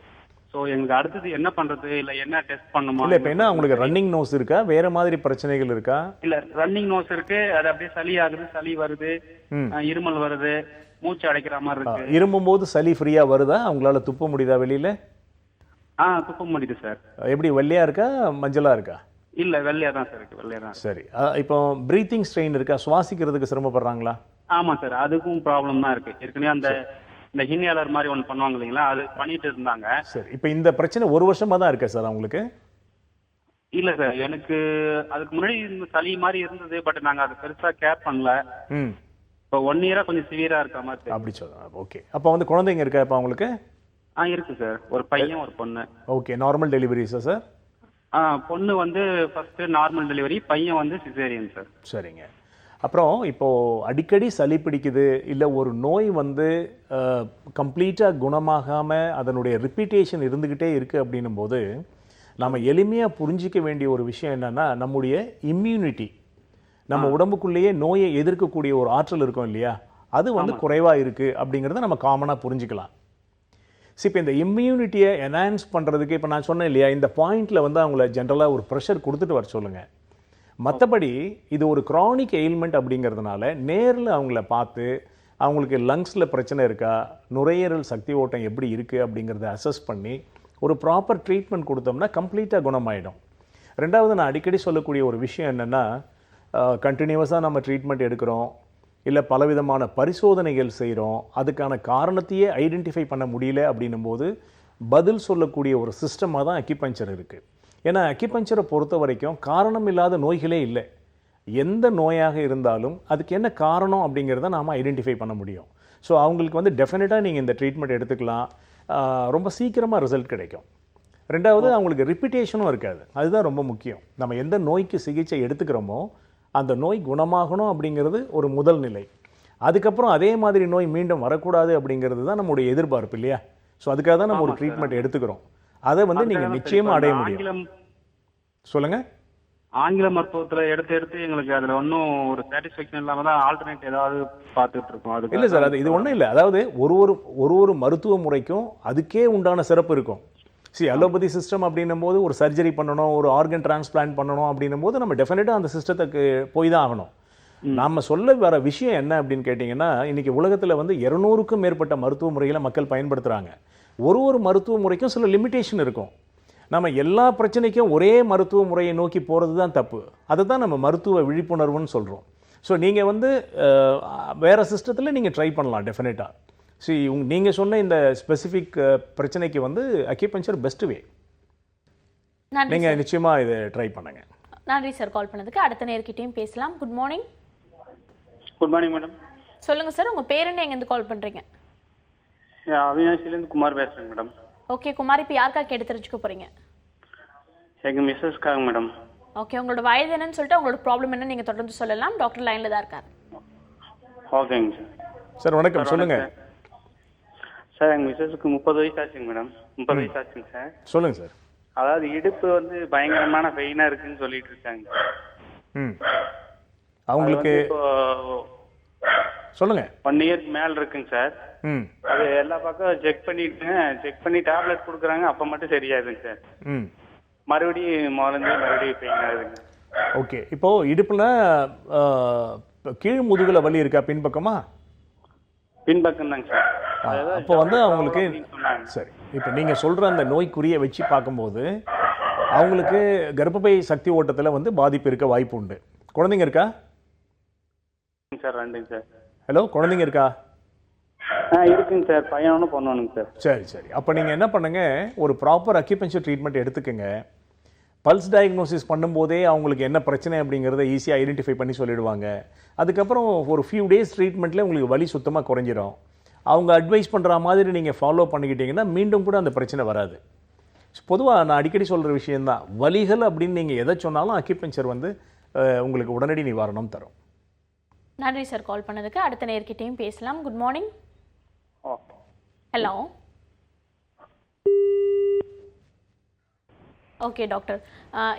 சோ எங்களுக்கு அடுத்தது என்ன பண்றது, இல்ல என்ன டெஸ்ட் பண்ணுமா? இல்ல இப்ப என்ன உங்களுக்கு ரன்னிங் நோஸ் இருக்கா, வேற மாதிரி பிரச்சனைகள் இருக்கா? இல்ல ரன்னிங் நோஸ் இருக்கு, அது அப்படியே சளி ஆகுது, சளி வருது, இருமல் வருது, மூச்சு அடைக்கிற மாதிரி இருக்கு. இருமும் போது சளி ஃப்ரீயா வருதா? உங்களால துப்ப முடியுதா வெளியில? துப்ப முடியுது சார். எப்படி வெள்ளையா இருக்கா மஞ்சளா இருக்கா? இல்ல வெள்ளையா தான் சார் இருக்கு, வெள்ளையா தான். சரி. இப்போ பிரீத்திங் ஸ்ட்ரெயின் இருக்கா, சுவாசிக்கிறதுக்கு சிரமப்படுறாங்களா? ஆமா சார், அதுக்கும் ப்ராப்ளம் தான் இருக்கு. ஏற்கனவே அந்த இன்ஹேலர் மாதிரி ஒன்று பண்ணுவாங்க இல்லைங்களா, அது பண்ணிட்டு இருந்தாங்க. சரி, இப்போ இந்த பிரச்சனை 1 வருஷமா தான் இருக்கா சார் அவங்களுக்கு? இல்ல சார், எனக்கு அதுக்கு முன்னாடி இந்த சளி மாதிரி இருந்தது, பட் நாங்க அதை பெருசா கேர் பண்ணல. இப்போ 1 இயரா கொஞ்சம் சிவியரா இருக்க மாதிரி. அப்படி சொல்லுங்க. ஓகே. அப்போ வந்து குழந்தைங்க இருக்கா இப்போ அவங்களுக்கு? இருக்கு சார், ஒரு பையன் ஒரு பொண்ணு. ஓகே. நார்மல் டெலிவரிஸா சார்? பொண்ணு வந்து ஃபர்ஸ்ட் நார்மல் டெலிவரி, பையன் வந்து சிசேரியன் சார். சரிங்க. அப்புறம் இப்போது அடிக்கடி சளி பிடிக்குது, இல்லை ஒரு நோய் வந்து கம்ப்ளீட்டாக குணமாகாமல் அதனுடைய ரிப்பீட்டேஷன் இருந்துக்கிட்டே இருக்குது அப்படின்னும் போது நம்ம எளிமையாக புரிஞ்சிக்க வேண்டிய ஒரு விஷயம் என்னென்னா, நம்முடைய இம்யூனிட்டி, நம்ம உடம்புக்குள்ளேயே நோயை எதிர்க்கக்கூடிய ஒரு ஆற்றல் இருக்கும் இல்லையா, அது வந்து குறைவாக இருக்குது அப்படிங்கிறத நம்ம காமனாக புரிஞ்சிக்கலாம். சரி, இப்போ இந்த இம்யூனிட்டியை என்ஹான்ஸ் பண்ணுறதுக்கு இப்போ நான் சொன்னேன் இல்லையா, இந்த பாயிண்டில் வந்து அவங்கள ஜென்ரலாக ஒரு ப்ரெஷர் கொடுத்துட்டு வர சொல்லுங்கள். மற்றபடி இது ஒரு க்ரானிக் எயில்மெண்ட் அப்படிங்கிறதுனால நேரில் அவங்கள பார்த்து அவங்களுக்கு லங்ஸில் பிரச்சனை இருக்கா, நுரையீரல் சக்தி ஓட்டம் எப்படி இருக்குது அப்படிங்கிறத அசஸ் பண்ணி ஒரு ப்ராப்பர் ட்ரீட்மெண்ட் கொடுத்தோம்னா கம்ப்ளீட்டாக குணமாயிடும். ரெண்டாவது, நான் அடிக்கடி சொல்லக்கூடிய ஒரு விஷயம் என்னென்னா, கண்டினியூவஸாக நம்ம ட்ரீட்மெண்ட் எடுக்கிறோம், இல்லை பலவிதமான பரிசோதனைகள் செய்கிறோம், அதுக்கான காரணத்தையே ஐடென்டிஃபை பண்ண முடியல அப்படின்னும் போது பதில் சொல்லக்கூடிய ஒரு சிஸ்டமாக தான் அக்கிபஞ்சர் இருக்குது. ஏன்னா அக்கிபஞ்சரை பொறுத்த வரைக்கும் காரணம் இல்லாத நோய்களே இல்லை. எந்த நோயாக இருந்தாலும் அதுக்கு என்ன காரணம் அப்படிங்கிறத நாம் ஐடென்டிஃபை பண்ண முடியும். ஸோ அவங்களுக்கு வந்து டெஃபினட்டாக நீங்கள் இந்த ட்ரீட்மெண்ட் எடுத்துக்கலாம், ரொம்ப சீக்கிரமாக ரிசல்ட் கிடைக்கும். ரெண்டாவது அவங்களுக்கு ரிப்பிட்டேஷனும் இருக்காது, அதுதான் ரொம்ப முக்கியம். நம்ம எந்த நோய்க்கு சிகிச்சை எடுத்துக்கிறோமோ அந்த நோய் குணமாகணும் அப்படிங்கிறது ஒரு முதல் நிலை. அதுக்கப்புறம் அதே மாதிரி நோய் மீண்டும் வரக்கூடாது அப்படிங்கிறது தான் நம்மளுடைய எதிர்பார்ப்பு இல்லையா? ஸோ அதுக்காக தான் நம்ம ஒரு ட்ரீட்மெண்ட் எடுத்துக்கிறோம். அதை வந்து நீங்கள் நிச்சயமாக அடைய முடியும். சொல்லுங்கள். ஆங்கில மருத்துவத்தில் எடுத்து எங்களுக்கு அதில் ஒன்றும் ஒரு சாட்டிஸ்ஃபேக்ஷன் இல்லாமல் தான் ஆல்டர்னேட் ஏதாவது பார்த்துட்டு இருக்கோம். அது இல்லை சார், அது இது ஒன்றும் இல்லை. அதாவது ஒரு மருத்துவ முறைக்கும் அதுக்கே உண்டான சிறப்பு இருக்கும். அலோபதி சிஸ்டம் அப்படின்னும் போது ஒரு சர்ஜரி பண்ணணும், ஒரு ஆர்கன் டிரான்ஸ்பிளான்ட் பண்ணணும் அப்படின்னும் போது நம்ம டெஃபினட்டாக அந்த சிஸ்டத்துக்கு போய் தான் ஆகணும். நம்ம சொல்ல வர விஷயம் என்ன அப்படின்னு கேட்டிங்கன்னா, இன்றைக்கி உலகத்தில் வந்து 200க்கும் மேற்பட்ட மருத்துவ முறைகளை மக்கள் பயன்படுத்துகிறாங்க. ஒரு மருத்துவ முறைக்கும் சில லிமிட்டேஷன் இருக்கும். நம்ம எல்லா பிரச்சனைக்கும் ஒரே மருத்துவ முறையை நோக்கி போகிறது தான் தப்பு. அதை தான் நம்ம மருத்துவ விழிப்புணர்வுன்னு சொல்கிறோம். ஸோ நீங்கள் வந்து வேறு சிஸ்டத்தில் நீங்கள் ட்ரை பண்ணலாம் டெஃபினட்டாக. நீங்கள் சொன்ன இந்த ஸ்பெசிஃபிக் பிரச்சனைக்கு வந்து அக்கிபஞ்சர் பெஸ்ட் வே. நீங்கள் நிச்சயமாக இதை ட்ரை பண்ணுங்க. நன்றி சார் கால் பண்ணதுக்கு. அடுத்த நேர்கிட்டையும் பேசலாம். Good morning. Good morning madam. சொல்லுங்கள் சார், உங்கள் பேர் என்ன, எங்கேருந்து கால் பண்ணுறீங்க? அவினாசிலேருந்து குமார் பேசுகிறேங்க மேடம். ஓகே குமார், இப்போ யாருக்காக கேட்டு தெரிஞ்சுக்க போகிறீங்க? எங்கள் மிஸ்ஸஸ்க்காக மேடம். ஓகே, உங்களோட வயது என்னன்னு சொல்லிட்டு உங்களோட ப்ராப்ளம் என்னன்னு நீங்கள் தொடர்ந்து சொல்லலாம். டாக்டர் லைனில் தான் இருக்கார். ஓகேங்க சார். சார் வணக்கம், சொல்லுங்கள். சார் எங்கள் மிஸ்ஸஸுக்கு 30 வயசு ஆச்சுங்க மேடம். 30 வயசு ஆச்சுங்க சார். சொல்லுங்கள் சார். அதாவது இடுப்பு வந்து பயங்கரமான பெயினாக இருக்குன்னு சொல்லிட்டு இருக்காங்க. அவங்களுக்கு சொல்லுங்க. 1 இயர்க்கு மேல இருக்குங்க சார். அது எல்லா பக்கம் செக் பண்ணி டேப்லெட் கொடுக்குறாங்க, அப்போ மட்டும் சரியாதுங்க சார். மறுபடியும் பெயின் ஆகுதுங்க. ஓகே, இப்போ இடுப்புல கீழ் முதுகுல வலி இருக்கா, பின்பக்கமா? பின்பக்கம் தாங்க சார். அப்போ வந்து அவங்களுக்கு சரி, இப்போ நீங்கள் சொல்கிற அந்த நோய்க்குறியை வச்சு பார்க்கும்போது அவங்களுக்கு கர்ப்பப்பை சக்தி ஓட்டத்தில் வந்து பாதிப்பு இருக்க வாய்ப்பு உண்டு. குழந்தைங்க இருக்கா சார்? 2 சார். ஹலோ, குழந்தைங்க இருக்கா? இருக்குங்க சார், பையனும் பொண்ணுங்க சார். சரி. அப்போ நீங்கள் என்ன பண்ணுங்க, ஒரு ப்ராப்பர் அக்கிபஞ்சர் ட்ரீட்மெண்ட் எடுத்துக்கங்க. பல்ஸ் டயக்னோசிஸ் பண்ணும்போதே அவங்களுக்கு என்ன பிரச்சனை அப்படிங்கிறத ஈஸியாக ஐடென்டிஃபை பண்ணி சொல்லிடுவாங்க. அதுக்கப்புறம் ஒரு ஃபியூ டேஸ் ட்ரீட்மெண்ட்டில் உங்களுக்கு வலி சுத்தமாக குறைஞ்சிரும். அவங்க அட்வைஸ் பண்ணுற மாதிரி நீங்கள் ஃபாலோ பண்ணிக்கிட்டீங்கன்னா மீண்டும் கூட அந்த பிரச்சனை வராது. பொதுவாக நான் அடிக்கடி சொல்கிற விஷயந்தான், வலிகள் அப்படின்னு நீங்கள் எதை சொன்னாலும் அக்கிபஞ்சர் வந்து உங்களுக்கு உடனடி நிவாரணம் தரும். நன்றி சார் கால் பண்ணதுக்கு. அடுத்த நேர்கிட்டையும் பேசலாம். Good morning. Hello. Okay doctor,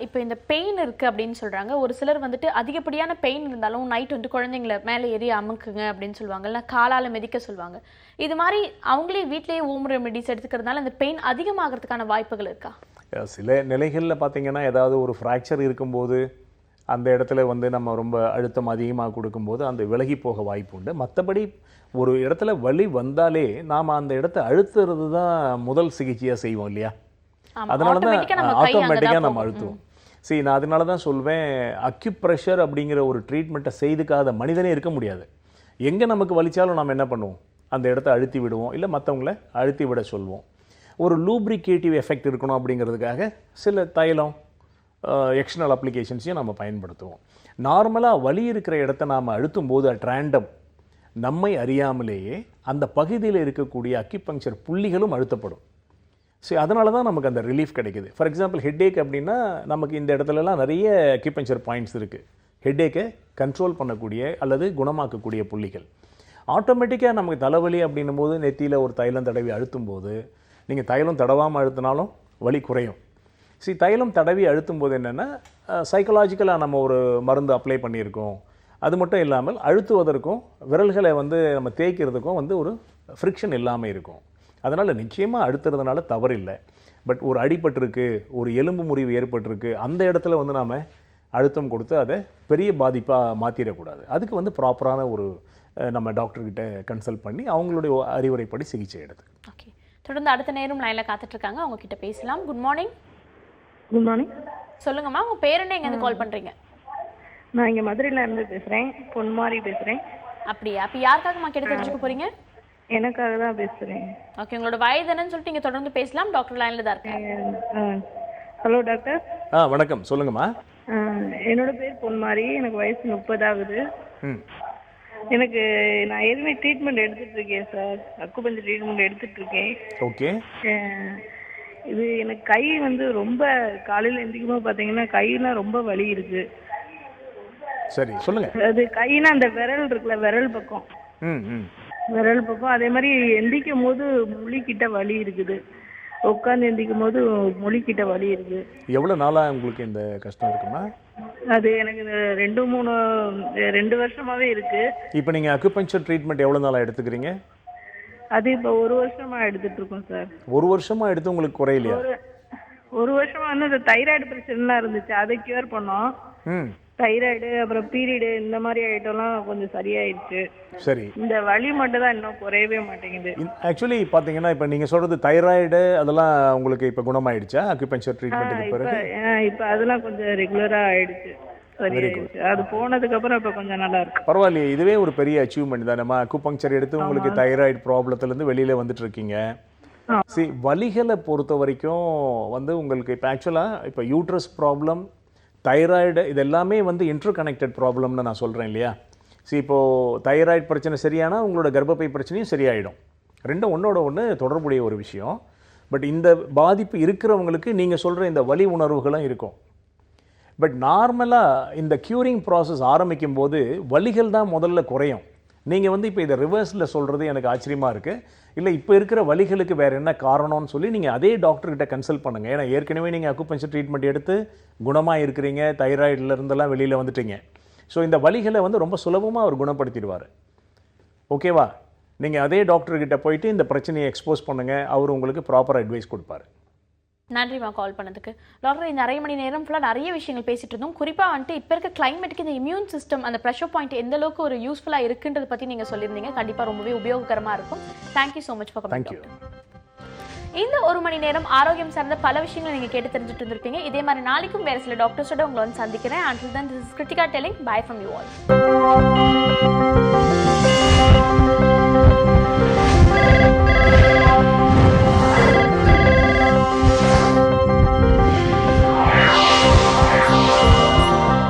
இப்போ இந்த பெயின் இருக்குது அப்படின்னு சொல்கிறாங்க. ஒரு சிலர் வந்துட்டு அதிகப்படியான பெயின் இருந்தாலும் நைட் வந்து குழந்தைங்கள மேலே ஏறி அமுக்குங்க அப்படின்னு சொல்லுவாங்க, இல்லை காலால் மிதிக்க சொல்லுவாங்க. இது மாதிரி அவங்களே வீட்டிலேயே ஹோம் ரெமெடிஸ் எடுத்துக்கிறதுனால அந்த பெயின் அதிகமாகிறதுக்கான வாய்ப்புகள் இருக்கா? சில நிலைகளில் பார்த்தீங்கன்னா ஏதாவது ஒரு ஃப்ராக்சர் இருக்கும்போது அந்த இடத்துல வந்து நம்ம ரொம்ப அழுத்தம் அதிகமாக கொடுக்கும்போது அந்த விலகி போக வாய்ப்பு உண்டு. மற்றபடி ஒரு இடத்துல வலி வந்தாலே நாம் அந்த இடத்த அழுத்துறது தான் முதல் சிகிச்சையாக செய்வோம் இல்லையா? அதனால தான் ஆட்டோமேட்டிக்காக நம்ம அழுத்துவோம். நான் அதனால தான் சொல்வேன், அக்யூப்ரெஷர் அப்படிங்கிற ஒரு ட்ரீட்மெண்ட்டை செய்துக்காத மனிதனே இருக்க முடியாது. எங்கே நமக்கு வலிச்சாலும் நம்ம என்ன பண்ணுவோம், அந்த இடத்த அழுத்தி விடுவோம், இல்லை மற்றவங்கள அழுத்தி விட சொல்வோம். ஒரு லூப்ரிகேட்டிவ் எஃபெக்ட் இருக்கணும் அப்படிங்கிறதுக்காக சில தைலம் எக்ஸ்டர்னல் அப்ளிகேஷன்ஸையும் நம்ம பயன்படுத்துவோம். நார்மலாக வலி இருக்கிற இடத்த நாம் அழுத்தும் போது அட் ரேண்டம் நம்மை அறியாமலேயே அந்த பகுதியில் இருக்கக்கூடிய அக்கிபஞ்சர் புள்ளிகளும் அழுத்தப்படும். அதனால தான் நமக்கு அந்த ரிலீஃப் கிடைக்குது. ஃபார் எக்ஸாம்பிள் ஹெட்ஏக் அப்படின்னா நமக்கு இந்த இடத்துலலாம் நிறைய அக்கிபஞ்சர் பாயிண்ட்ஸ் இருக்குது. ஹெட்ஏக்கை கண்ட்ரோல் பண்ணக்கூடிய அல்லது குணமாக்கக்கூடிய புள்ளிகள். ஆட்டோமேட்டிக்காக நமக்கு தலைவலி அப்படின்னும் போது நெத்தியில் ஒரு தைலம் தடவி அழுத்தும் போது, நீங்கள் தைலம் தடவாமல் அழுத்தினாலும் வலி குறையும். தைலம் தடவி அழுத்தும் போது என்னென்னா சைக்கலாஜிக்கலாக நம்ம ஒரு மருந்து அப்ளை பண்ணியிருக்கோம். அது மட்டும் இல்லாமல் அழுத்துவதற்கும் விரல்களை வந்து நம்ம தேய்க்கிறதுக்கும் வந்து ஒரு ஃப்ரிக்ஷன் இல்லாமல் இருக்கும். அதனால் நிச்சயமாக அழுத்துறதுனால தவறு இல்லை. பட் ஒரு அடிபட்டிருக்கு, ஒரு எலும்பு முறிவு ஏற்பட்டிருக்கு, அந்த இடத்துல வந்து நாம் அழுத்தம் கொடுத்து அதை பெரிய பாதிப்பாக மாற்றிடக்கூடாது. அதுக்கு வந்து ப்ராப்பரான ஒரு நம்ம டாக்டர்கிட்ட கன்சல்ட் பண்ணி அவங்களுடைய அறிவுரைப்படி சிகிச்சை எடுத்து. ஓகே, தொடர்ந்து அடுத்த நேரம் லைனில் காத்துட்ருக்காங்க, அவங்கக்கிட்ட பேசலாம். Good morning. Good morning. சொல்லுங்கம்மா, உங்கள் பேர் என்ன, எங்கேருந்து கால் பண்ணுறீங்க? நான் இங்கே மதுரையில் இருந்து பேசுகிறேன், பொன்மாரி பேசுகிறேன். அப்படியா? அப்போ யாருக்காகம்மா கேட்டு தெரிஞ்சுக்க போகிறீங்க? எனக்காக தான் பேசுறேன். ஓகே, உங்களோட வயது என்னன்னு சொல்லிட்டு நீங்க தொடர்ந்து பேசலாம். டாக்டர் லைன்ல தான் இருக்காங்க. Hello doctor. வணக்கம், சொல்லுங்கம்மா. என்னோட பேர் பொன்மாரி. எனக்கு வயசு 30 ஆகுது. எனக்கு நான் எதுவுமே ட்ரீட்மெண்ட் எடுத்துட்டு இருக்கேன் சார். அக்குபஞ்சர் ட்ரீட்மெண்ட் எடுத்துட்டு இருக்கேன். ஓகே. இது எனக்கு கை வந்து ரொம்ப காலையில எந்திரிக்கும் போது பாத்தீங்கன்னா கையெல்லாம் ரொம்ப வலி இருக்கு. சரி, சொல்லுங்க. அது கையினா அந்த விரல் இருக்குல்ல, விரல் பக்கம் அதே மாதிரி எந்திரிக்கும் போது முழிக்கிட்ட வலி இருக்குது. உட்காந்து எந்திரிக்கும் போது முழிக்கிட்ட வலி இருக்கு. எவ்வளவு நாளா உங்களுக்கு இந்த கஷ்டம் இருக்குமா? அது எனக்கு 2 வருஷமாவே இருக்கு. இப்போ நீங்க அக்குபஞ்சர் ட்ரீட்மெண்ட் எவ்வளவு நாளா எடுத்துக்கிறீங்க? அது இப்போ 1 வருஷமா எடுத்துட்டு இருக்கோம் சார். 1 வருஷமா எடுத்து உங்களுக்கு குறையலையா? 1 வருஷமா வந்து இந்த தைராய்டு பிரச்சனைலாம் இருந்துச்சு, அதை கியூர் பண்ணோம். தைராய்டு அப்புறம் பீரியடு இந்த மாதிரி ஐட்டம்லாம் கொஞ்சம் சரியாயிடுச்சு. சரி. இந்த வலி மட்டும் தான் இன்னும் குறையவே மாட்டேங்குது. ஆக்சுவலி பாத்தீங்கன்னா இப்போ நீங்க சொல்றது தைராய்டு அதெல்லாம் உங்களுக்கு இப்போ குணமாயிடுச்சா அக்குபஞ்சர் ட்ரீட்மெண்ட்டுக்கு பிறகு? இப்போ அதெல்லாம் கொஞ்சம் ரெகுலரா ஆயிடுச்சு, சரியாயிடுச்சு. அது போனதுக்கு அப்புறம் இப்போ கொஞ்சம் நல்லா இருக்கு. பரவாயில்லையே, இதுவே ஒரு பெரிய அச்சீவ்மெண்ட் தான். நம்ம அக்குபஞ்சர் எடுத்து உங்களுக்கு தைராய்டு ப்ராப்ளத்துல இருந்து வெளியில வந்துட்டு இருக்கீங்க. சரி, வலிகளை பொறுத்த வரைக்கும் வந்து உங்களுக்கு இப்போ ஆக்சுவலாக இப்போ யூட்ரஸ் ப்ராப்ளம், தைராய்டு, இது எல்லாமே வந்து இன்டர் கனெக்டட் ப்ராப்ளம்னு நான் சொல்கிறேன் இல்லையா? சரி, இப்போது தைராய்டு பிரச்சனை சரியானா உங்களோட கர்ப்பப்பை பிரச்சனையும் சரியாயிடும். ரெண்டும் ஒன்றோட ஒன்று தொடர்புடைய ஒரு விஷயம். பட் இந்த பாதிப்பு இருக்கிறவங்களுக்கு நீங்கள் சொல்கிற இந்த வலி உணர்வுகளும் இருக்கும். பட் நார்மலாக இந்த க்யூரிங் ப்ராசஸ் ஆரம்பிக்கும் போது வலிகள் தான் முதல்ல குறையும். நீங்கள் வந்து இப்போ இதை ரிவர்ஸில் சொல்கிறது எனக்கு ஆச்சரியமாக இருக்குது. இல்லை இப்போ இருக்கிற வலிகளுக்கு வேறு என்ன காரணம்னு சொல்லி நீங்கள் அதே டாக்டர்கிட்ட கன்சல்ட் பண்ணுங்கள். ஏன்னா ஏற்கனவே நீங்கள் அக்குபஞ்சர் ட்ரீட்மெண்ட் எடுத்து குணமாக இருக்கிறீங்க, தைராய்டுலேருந்தெல்லாம் வெளியில் வந்துட்டீங்க. ஸோ இந்த வலிகளை வந்து ரொம்ப சுலபமாக அவர் குணப்படுத்திடுவார். ஓகேவா? நீங்கள் அதே டாக்டர்கிட்ட போயிட்டு இந்த பிரச்சனையை எக்ஸ்போஸ் பண்ணுங்கள், அவர் உங்களுக்கு ப்ராப்பர் அட்வைஸ் கொடுப்பார். நன்றிம்மா கால் பண்ணதுக்கு. டாக்டர், இந்த அரை மணி நேரம் ஃபுல்லாக நிறைய விஷயங்கள் பேசிட்டு இருந்தோம். குறிப்பாக வந்துட்டு இப்போ இருக்க கிளைமேட்டுக்கு இந்த இம்யூன் சிஸ்டம், அந்த ப்ரெஷர் பாயிண்ட் எந்த அளவுக்கு ஒரு யூஸ்ஃபுல்லாக இருக்குன்றதை பற்றி நீங்கள் சொல்லியிருந்தீங்க. கண்டிப்பாக ரொம்பவே உபயோககரமாக இருக்கும். Thank you so much for coming. இந்த 1 மணி நேரம் ஆரோக்கியம் சார்ந்த பல விஷயங்களை நீங்கள் கேட்டு தெரிஞ்சுட்டு இருந்திருப்பீங்க. இதே மாதிரி நாளைக்கும் வேறு சில டாக்டர்ஸோட உங்களை வந்து சந்திக்கிறேன். Until then, this is Kritika telling bye from you all.